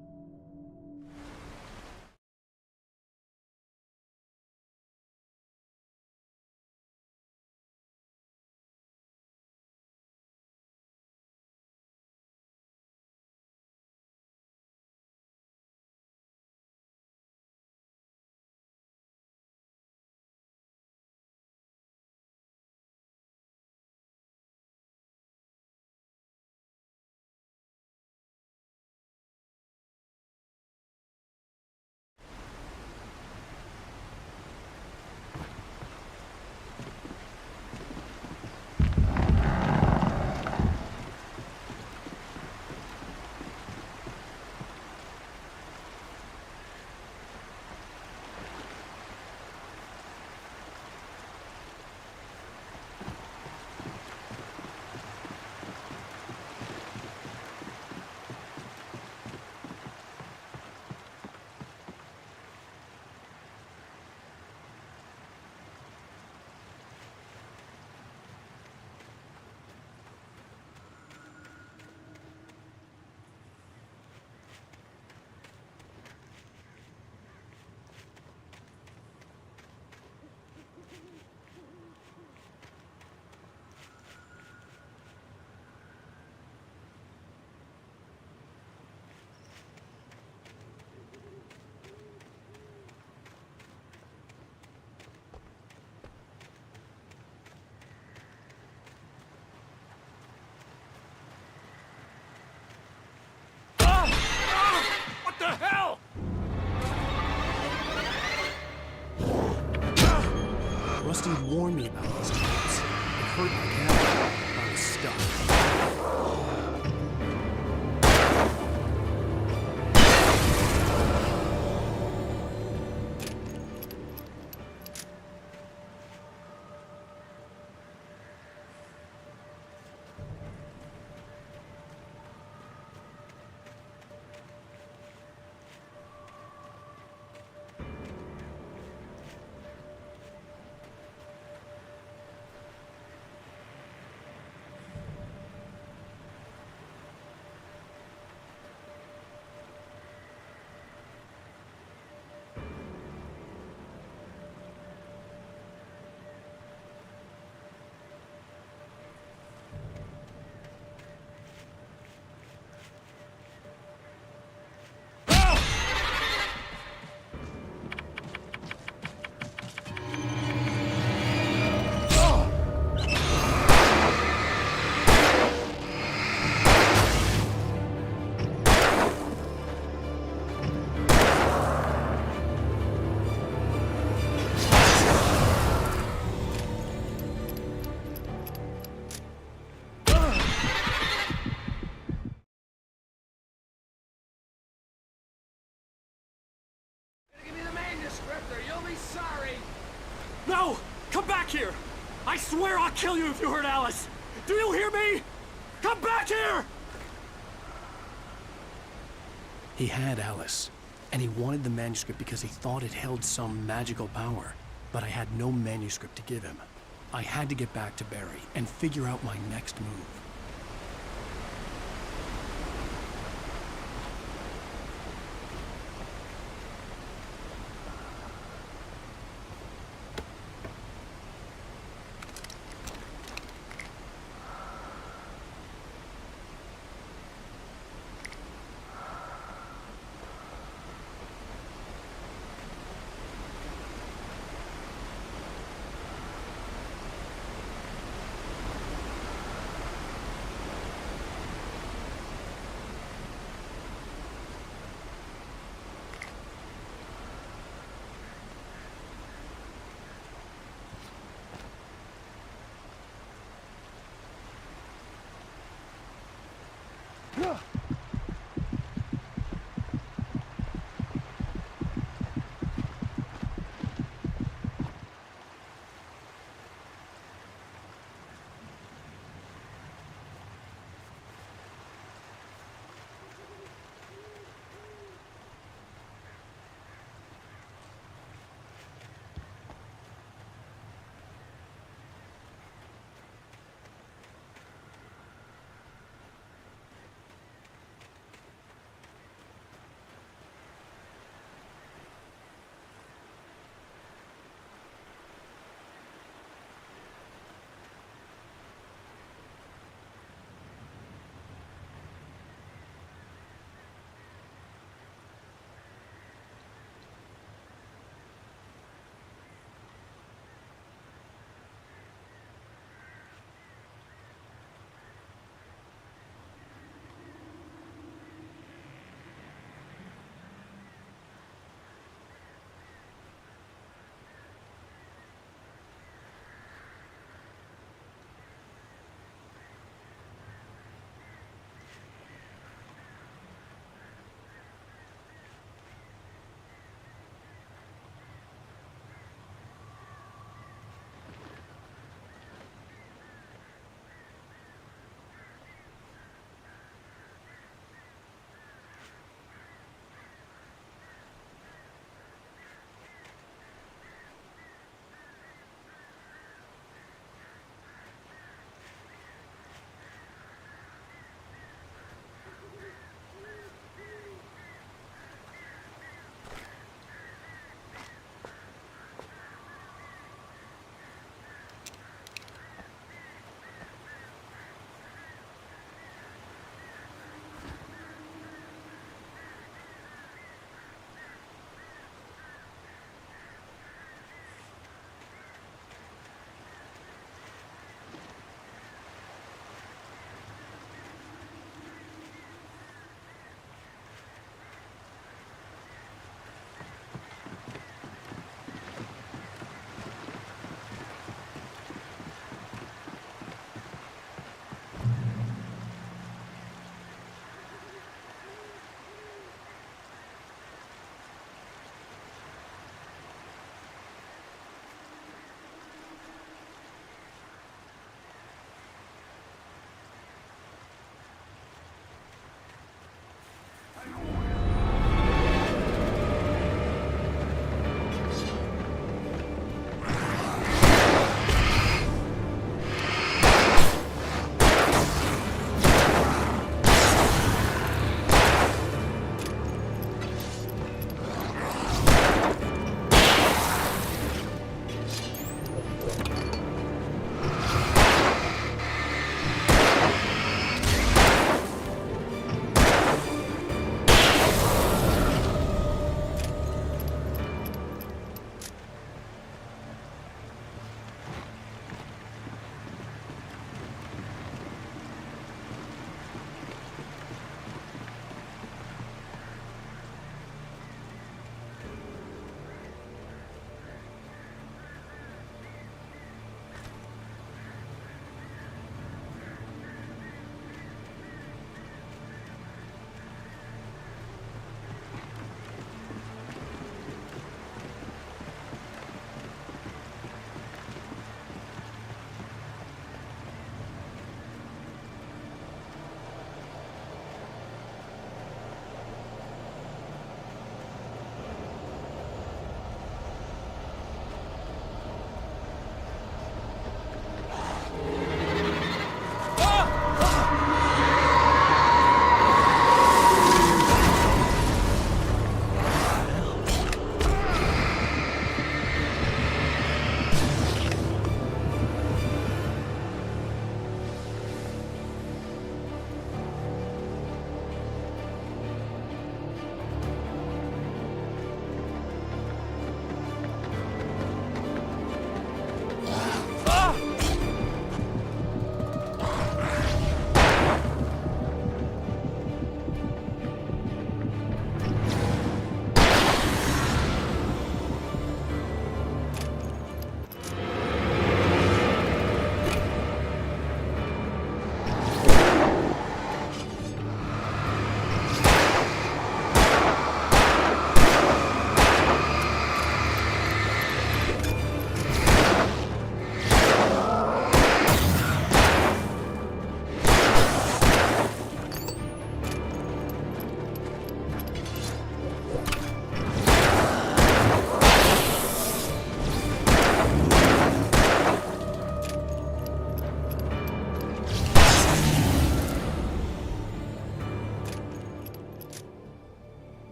What the hell? Rusty warned me about these traps. It hurt like hell. I was stuck. sorry! No! Come back here! I swear I'll kill you if you hurt Alice! Do you hear me? Come back here! He had Alice, and he wanted the manuscript because he thought it held some magical power. But I had no manuscript to give him. I had to get back to Barry and figure out my next move.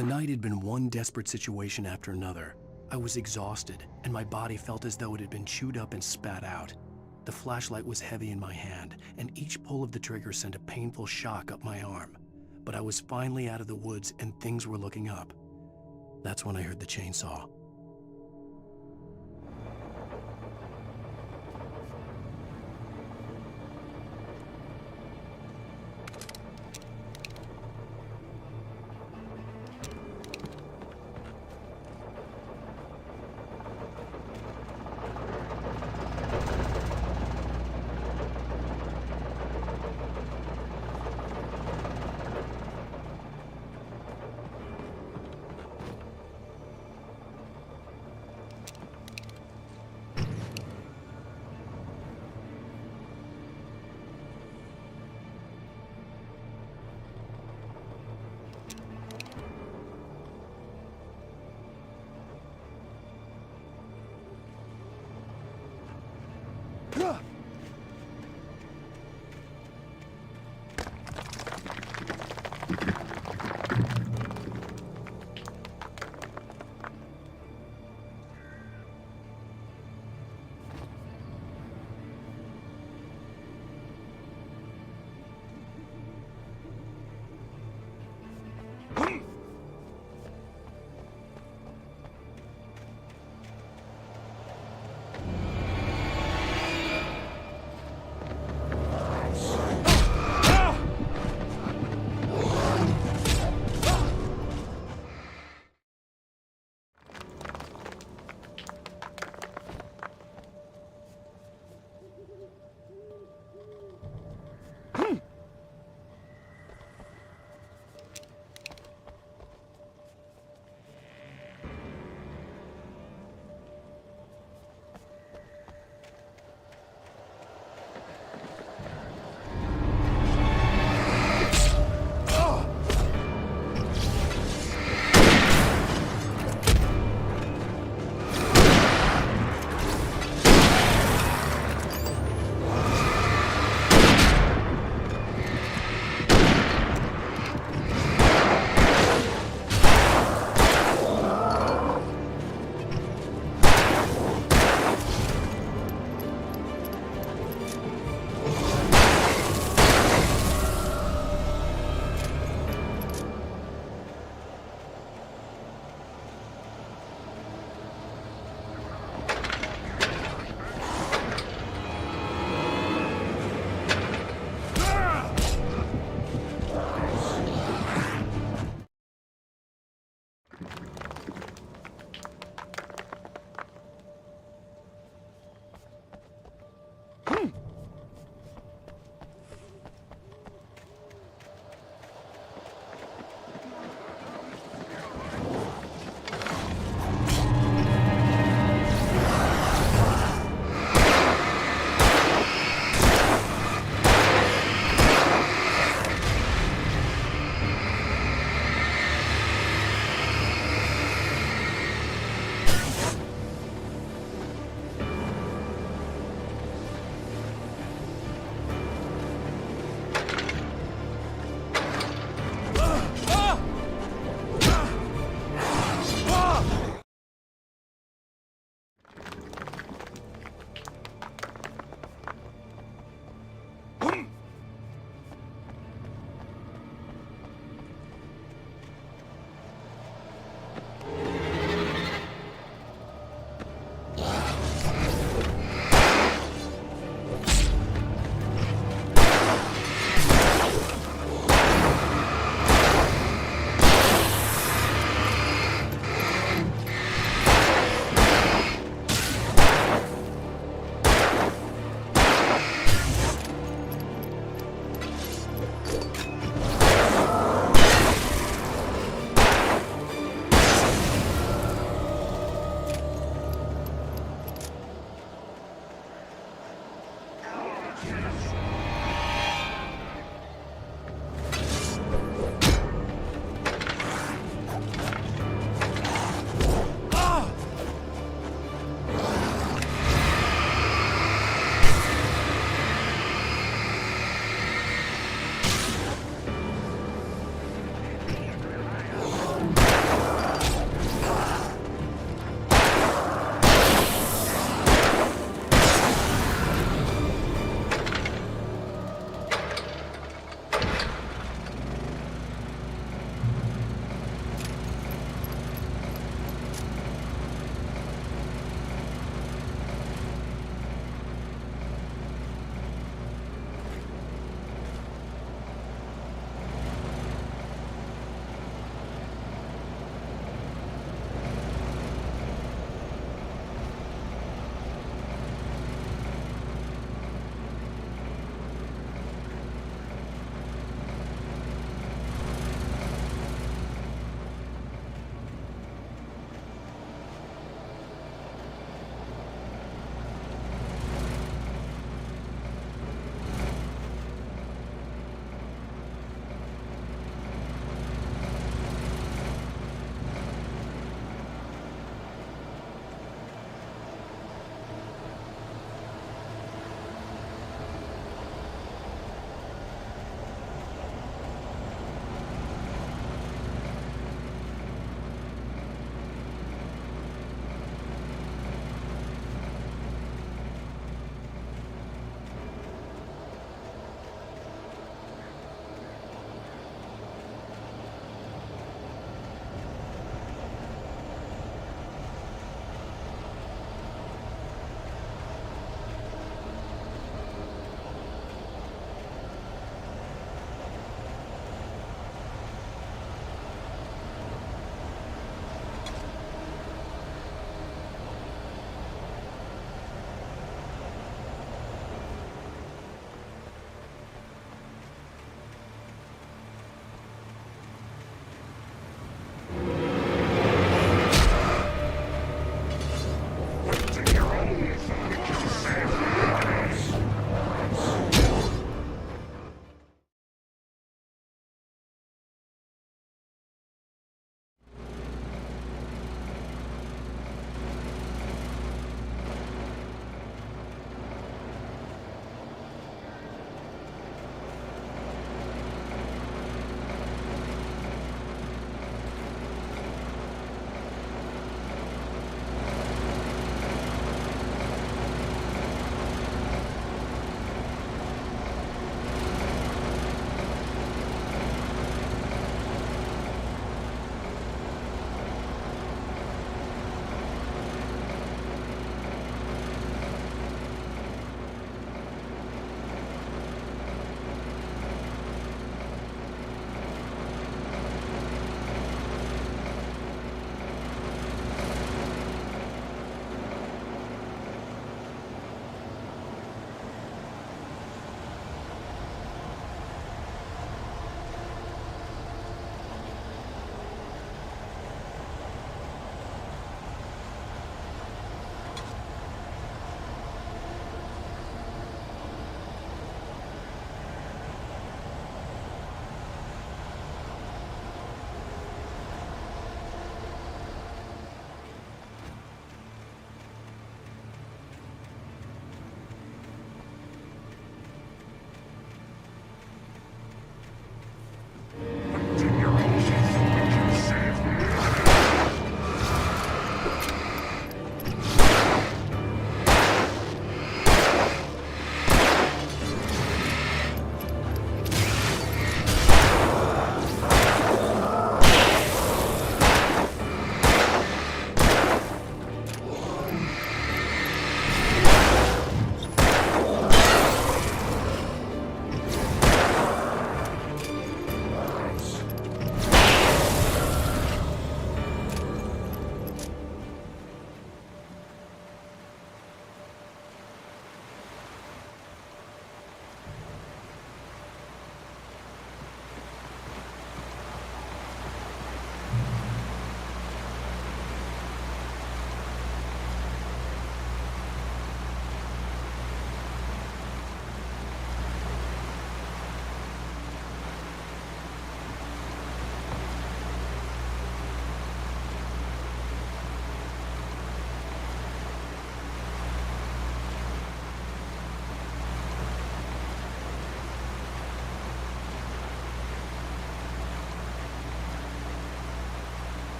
The night had been one desperate situation after another. I was exhausted, and my body felt as though it had been chewed up and spat out. The flashlight was heavy in my hand, and each pull of the trigger sent a painful shock up my arm. But I was finally out of the woods, and things were looking up. That's when I heard the chainsaw.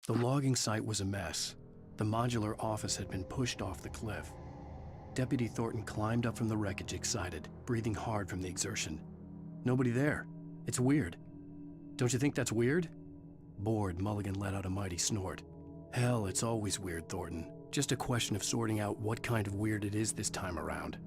The logging site was a mess. The modular office had been pushed off the cliff. Deputy Thornton climbed up from the wreckage excited, breathing hard from the exertion. Nobody there. It's weird. Don't you think that's weird? Bored, Mulligan let out a mighty snort. Hell, it's always weird, Thornton. Just a question of sorting out what kind of weird it is this time around.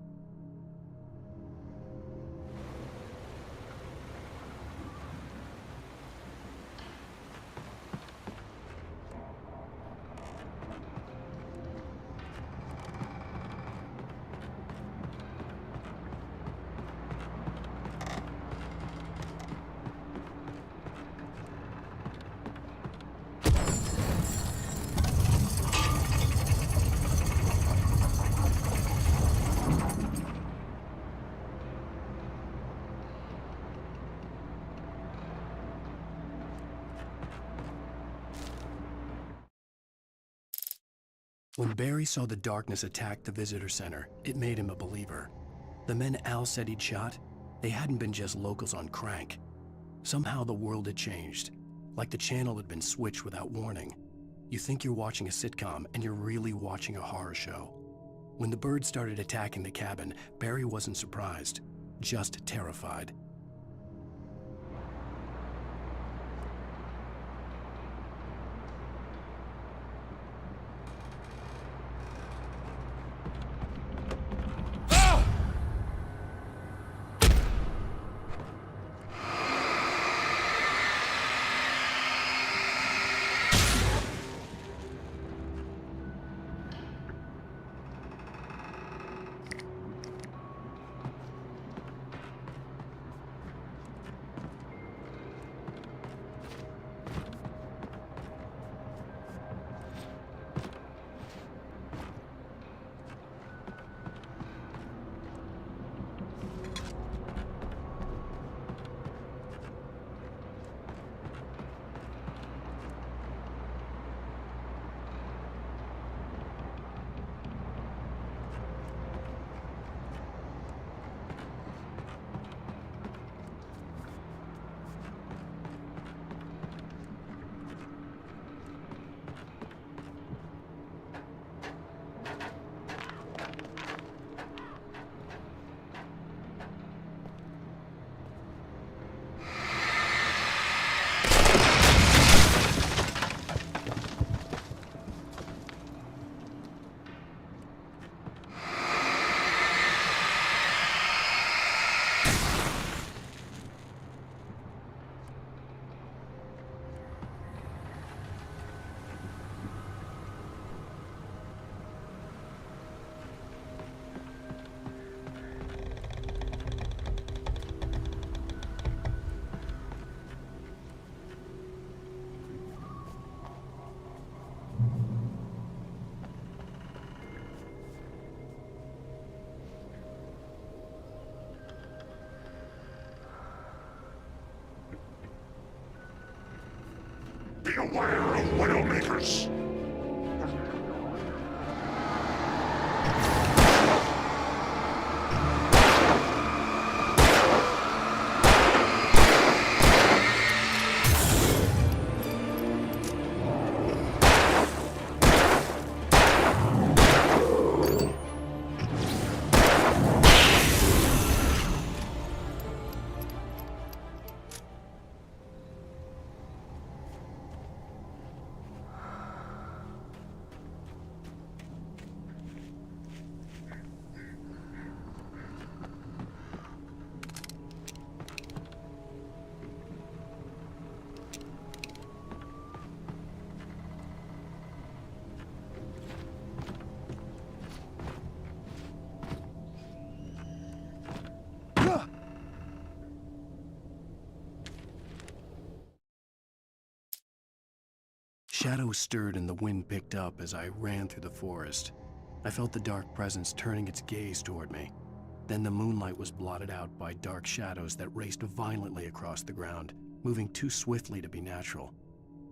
When Barry saw the darkness attack the visitor center, it made him a believer. The men Al said he'd shot, they hadn't been just locals on crank. Somehow the world had changed, like the channel had been switched without warning. You think you're watching a sitcom, and you're really watching a horror show. When the birds started attacking the cabin, Barry wasn't surprised, just terrified. Beware of Widowmakers! Shadows stirred and the wind picked up as I ran through the forest. I felt the dark presence turning its gaze toward me. Then the moonlight was blotted out by dark shadows that raced violently across the ground, moving too swiftly to be natural.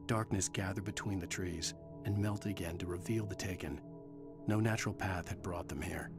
Darkness gathered between the trees and melted again to reveal the Taken. No natural path had brought them here.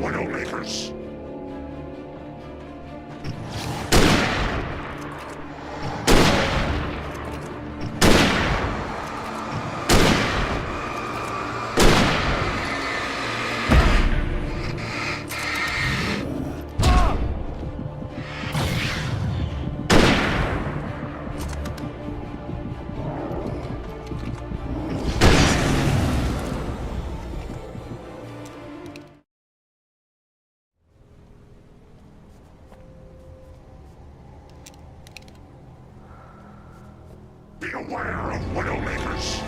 Widowmakers. Be aware of Widowmakers.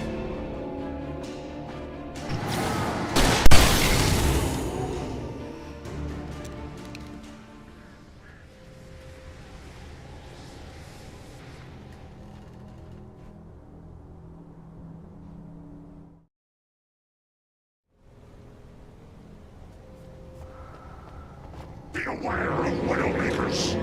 Be aware of Widowmakers.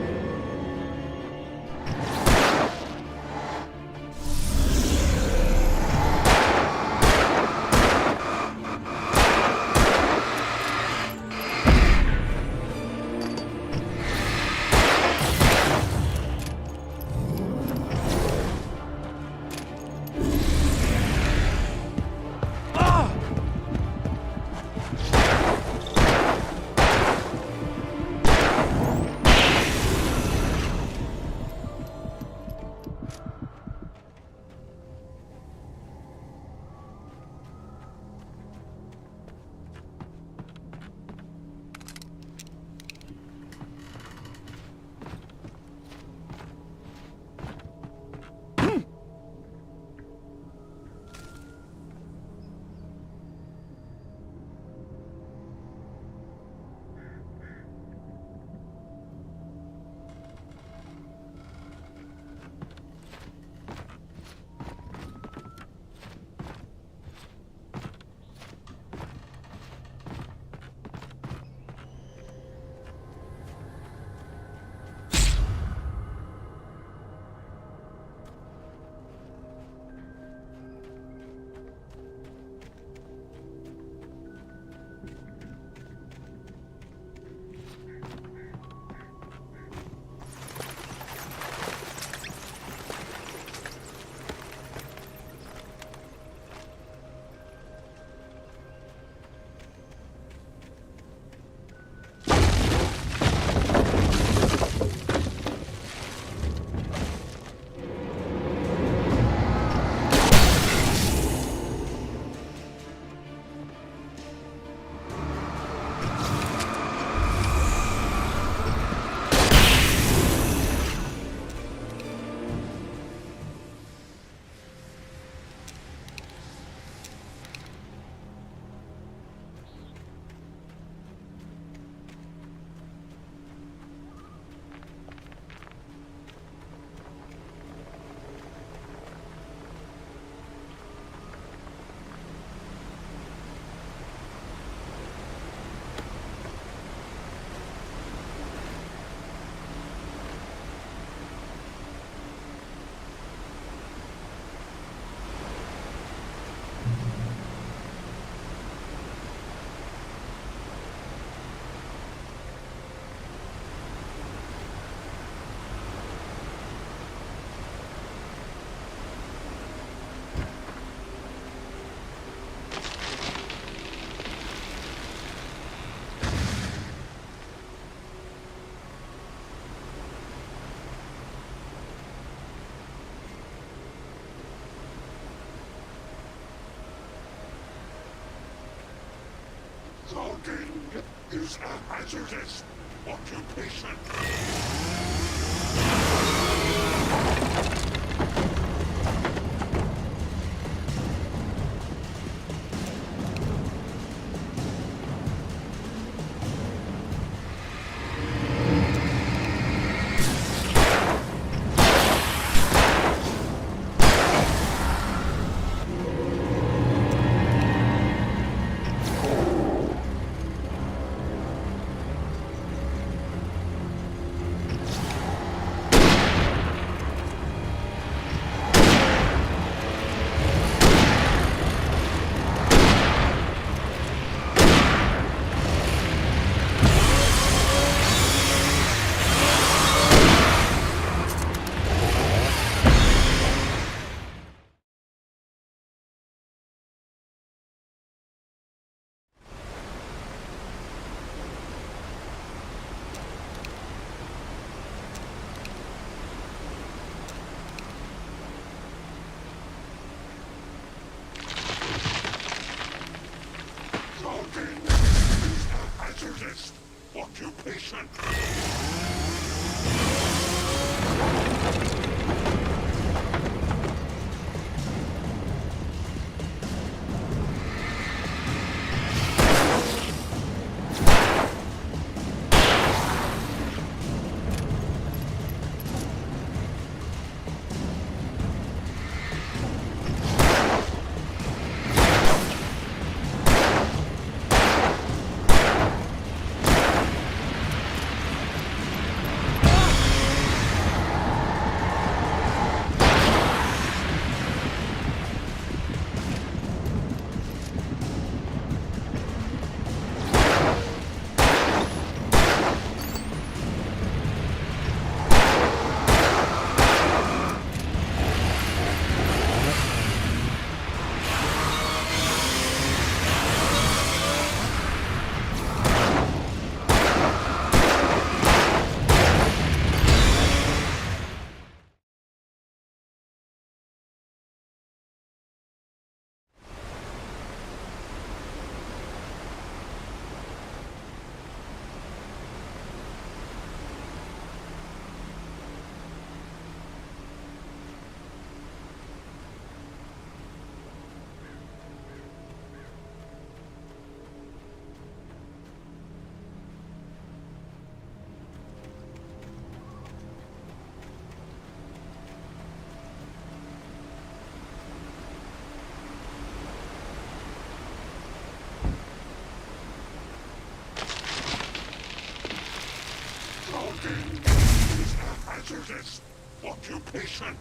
Logging is a hazardous occupation. occupation. Talking is a hazardous occupation.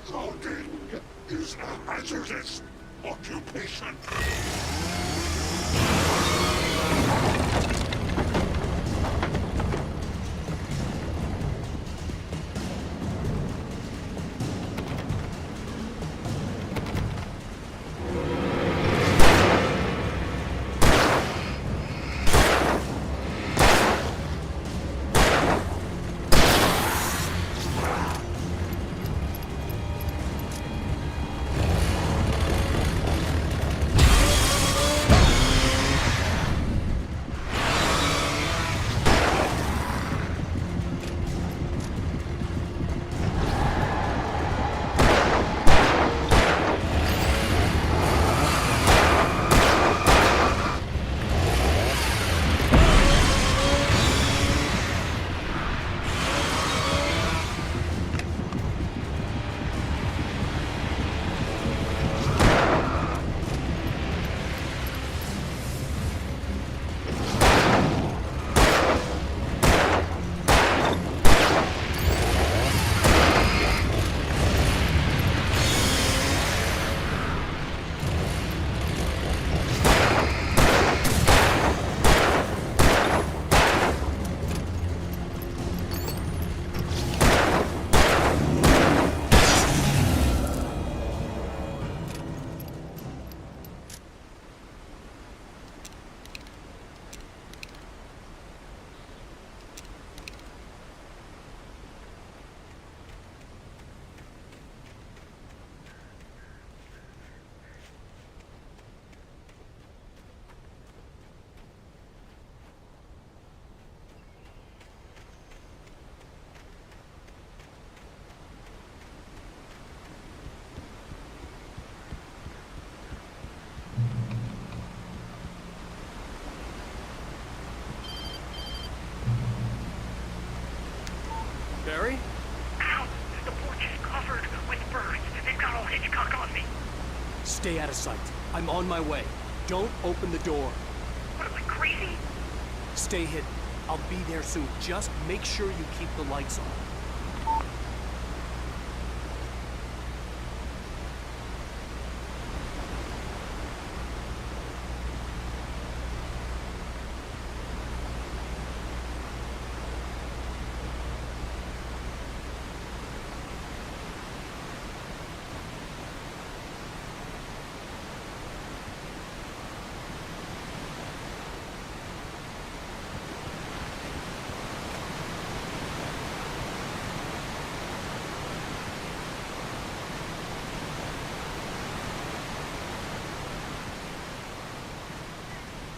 Talking is a hazardous occupation. Stay out of sight. I'm on my way. Don't open the door. What am I, crazy? Stay hidden. I'll be there soon. Just make sure you keep the lights on.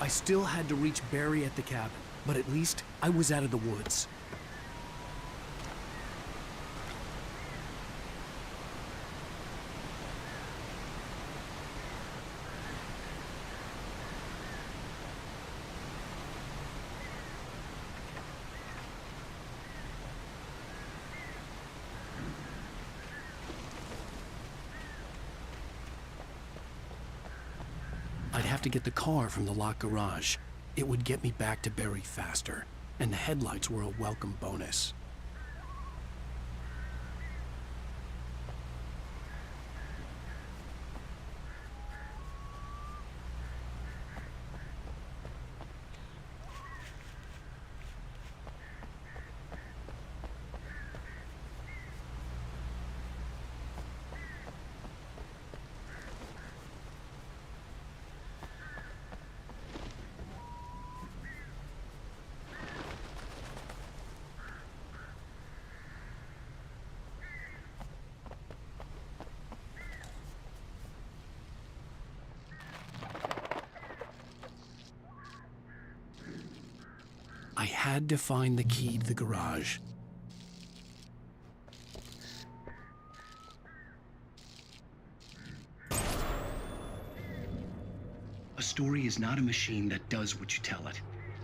I still had to reach Barry at the cabin, but at least I was out of the woods. I'd have to get the car from the locked garage. It would get me back to Barry faster, and the headlights were a welcome bonus. I had to find the key to the garage. A story is not a machine that does what you tell it.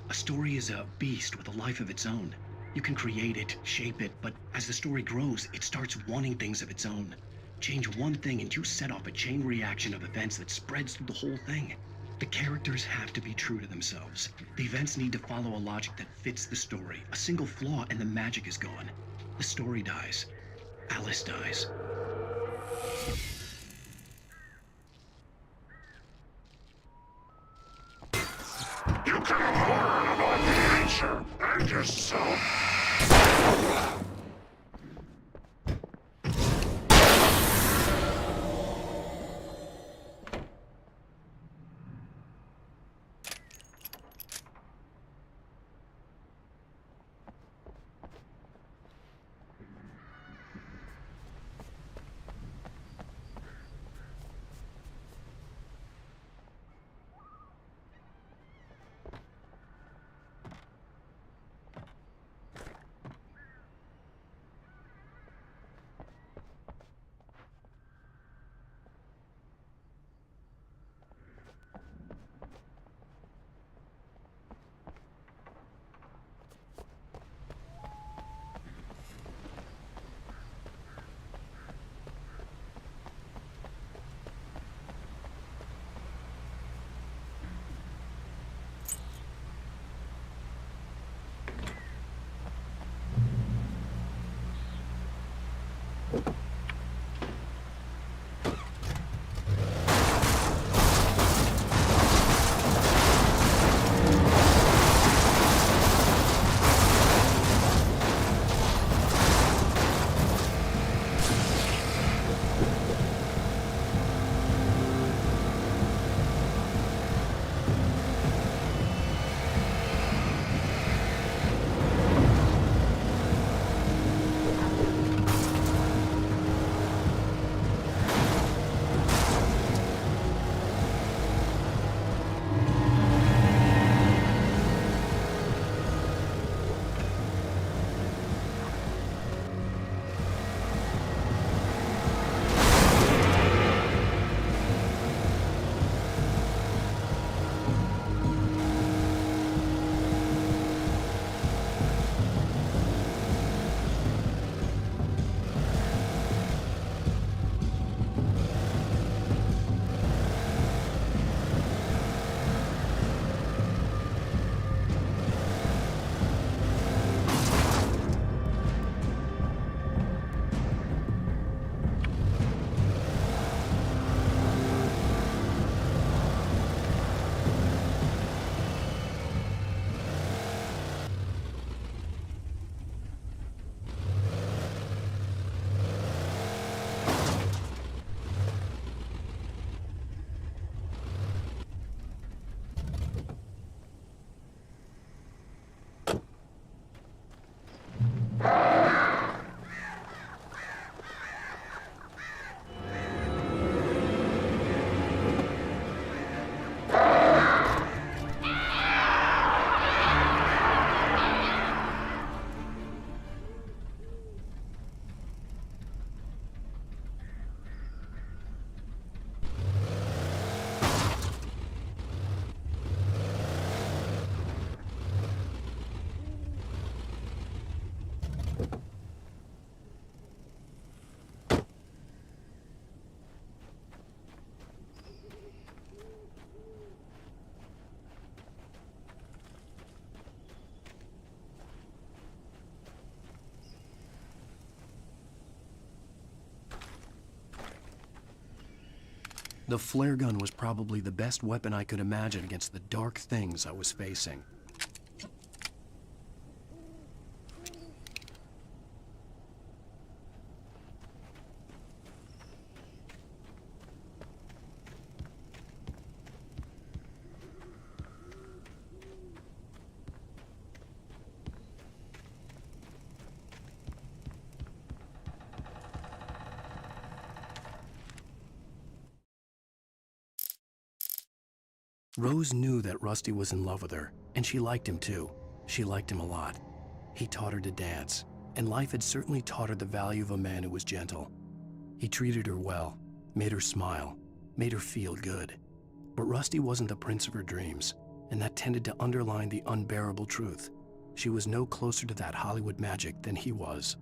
A story is a beast with a life of its own. You can create it, shape it, but as the story grows, it starts wanting things of its own. Change one thing and you set off a chain reaction of events that spreads through the whole thing. The characters have to be true to themselves. The events need to follow a logic that fits the story. A single flaw and the magic is gone. The story dies. Alice dies. You can learn about nature and yourself. The flare gun was probably the best weapon I could imagine against the dark things I was facing. Rose knew that Rusty was in love with her, and she liked him too. She liked him a lot. He taught her to dance, and life had certainly taught her the value of a man who was gentle. He treated her well, made her smile, made her feel good. But Rusty wasn't the prince of her dreams, and that tended to underline the unbearable truth. She was no closer to that Hollywood magic than he was.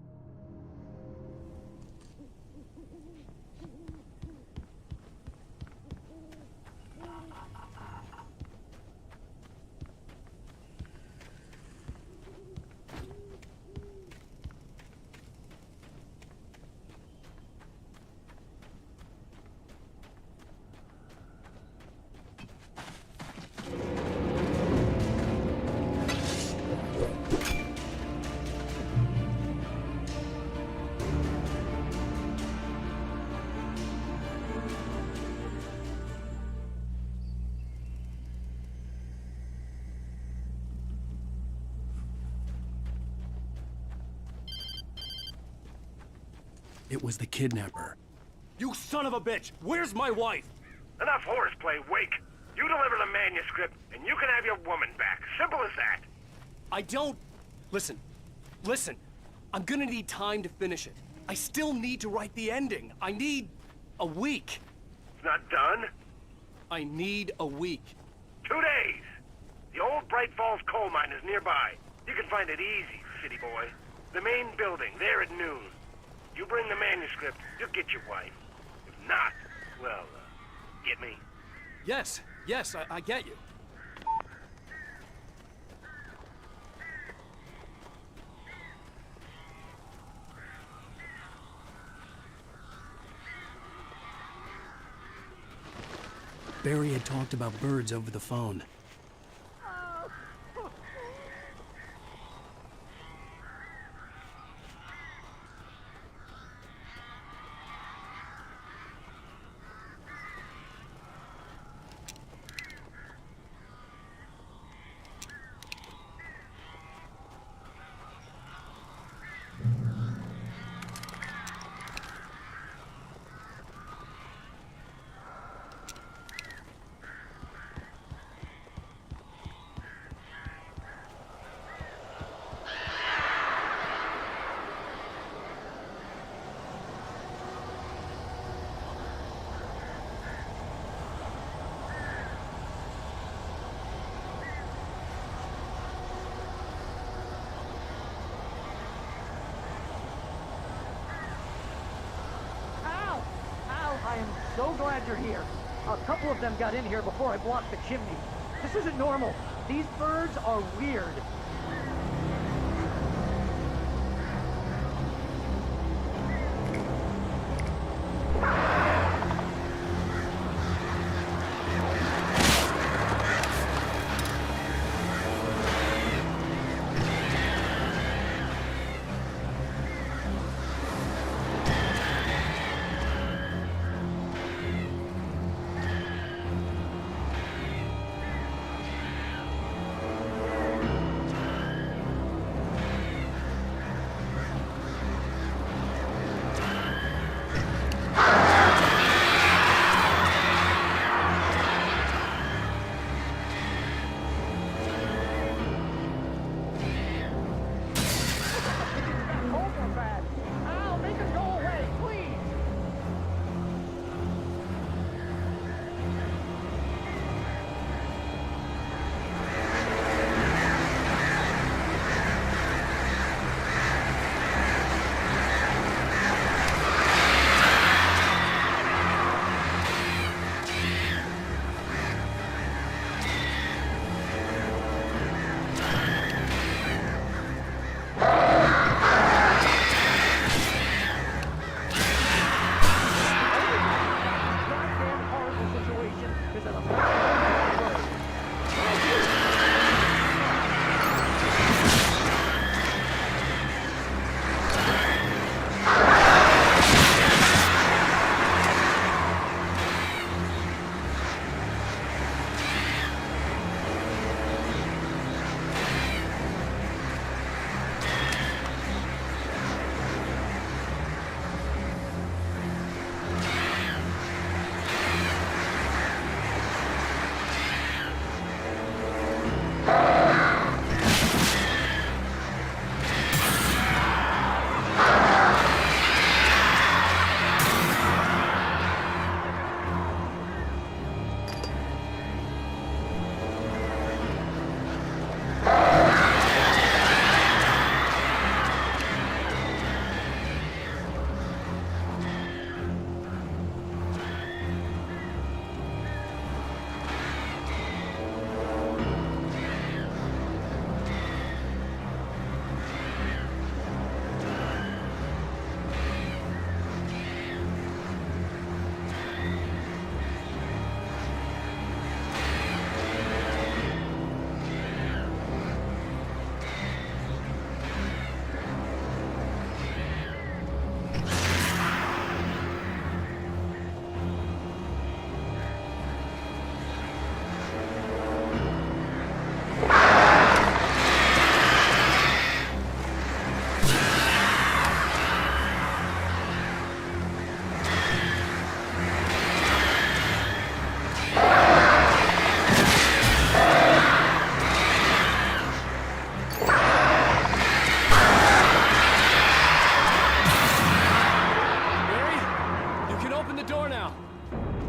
It was the kidnapper. You son of a bitch! Where's my wife? Enough horseplay, Wake. You deliver the manuscript, and you can have your woman back. Simple as that. I don't... Listen. I'm gonna need time to finish it. I still need to write the ending. I need a week. It's not done? I need a week. 2 days. The old Bright Falls coal mine is nearby. You can find it easy, city boy. The main building, there at noon. You bring the manuscript, you'll get your wife. If not, well, get me? Yes, I get you. Barry had talked about birds over the phone. I am so glad you're here. A couple of them got in here before I blocked the chimney. This isn't normal. These birds are weird.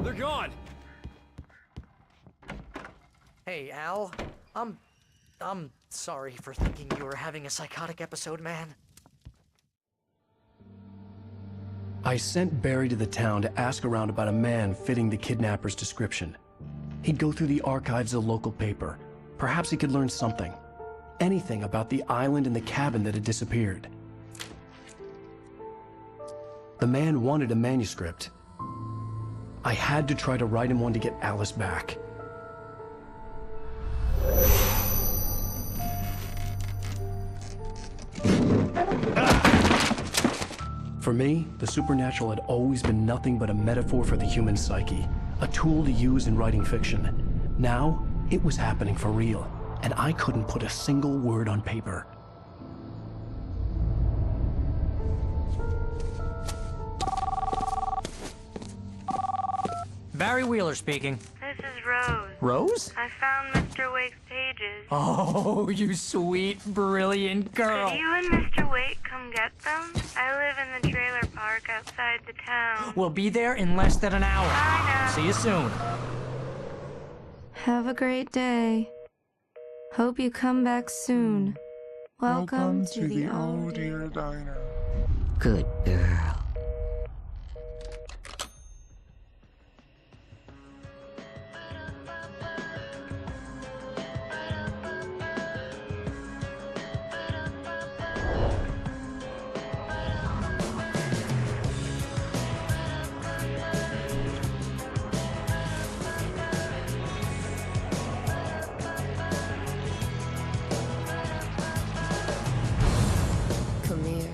They're gone! Hey, Al. I'm sorry for thinking you were having a psychotic episode, man. I sent Barry to the town to ask around about a man fitting the kidnapper's description. He'd go through the archives of the local paper. Perhaps he could learn something. Anything about the island and the cabin that had disappeared. The man wanted a manuscript. I had to try to write him one to get Alice back. For me, the supernatural had always been nothing but a metaphor for the human psyche, a tool to use in writing fiction. Now, it was happening for real, and I couldn't put a single word on paper. Barry Wheeler speaking. This is Rose. Rose? I found Mr. Wake's pages. Oh, you sweet, brilliant girl. Could you and Mr. Wake come get them? I live in the trailer park outside the town. We'll be there in less than an hour. I know. See you soon. Have a great day. Hope you come back soon. Welcome to the Oh Dear Diner. Good girl. Come here.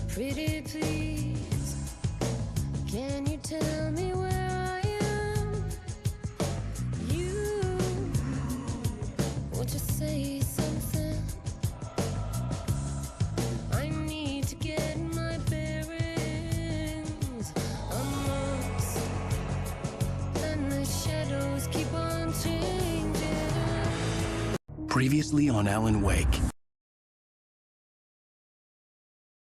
Pretty please, can you tell me where I am? You want to say something? I need to get my bearings amongst, and the shadows keep on changing. Previously on Alan Wake.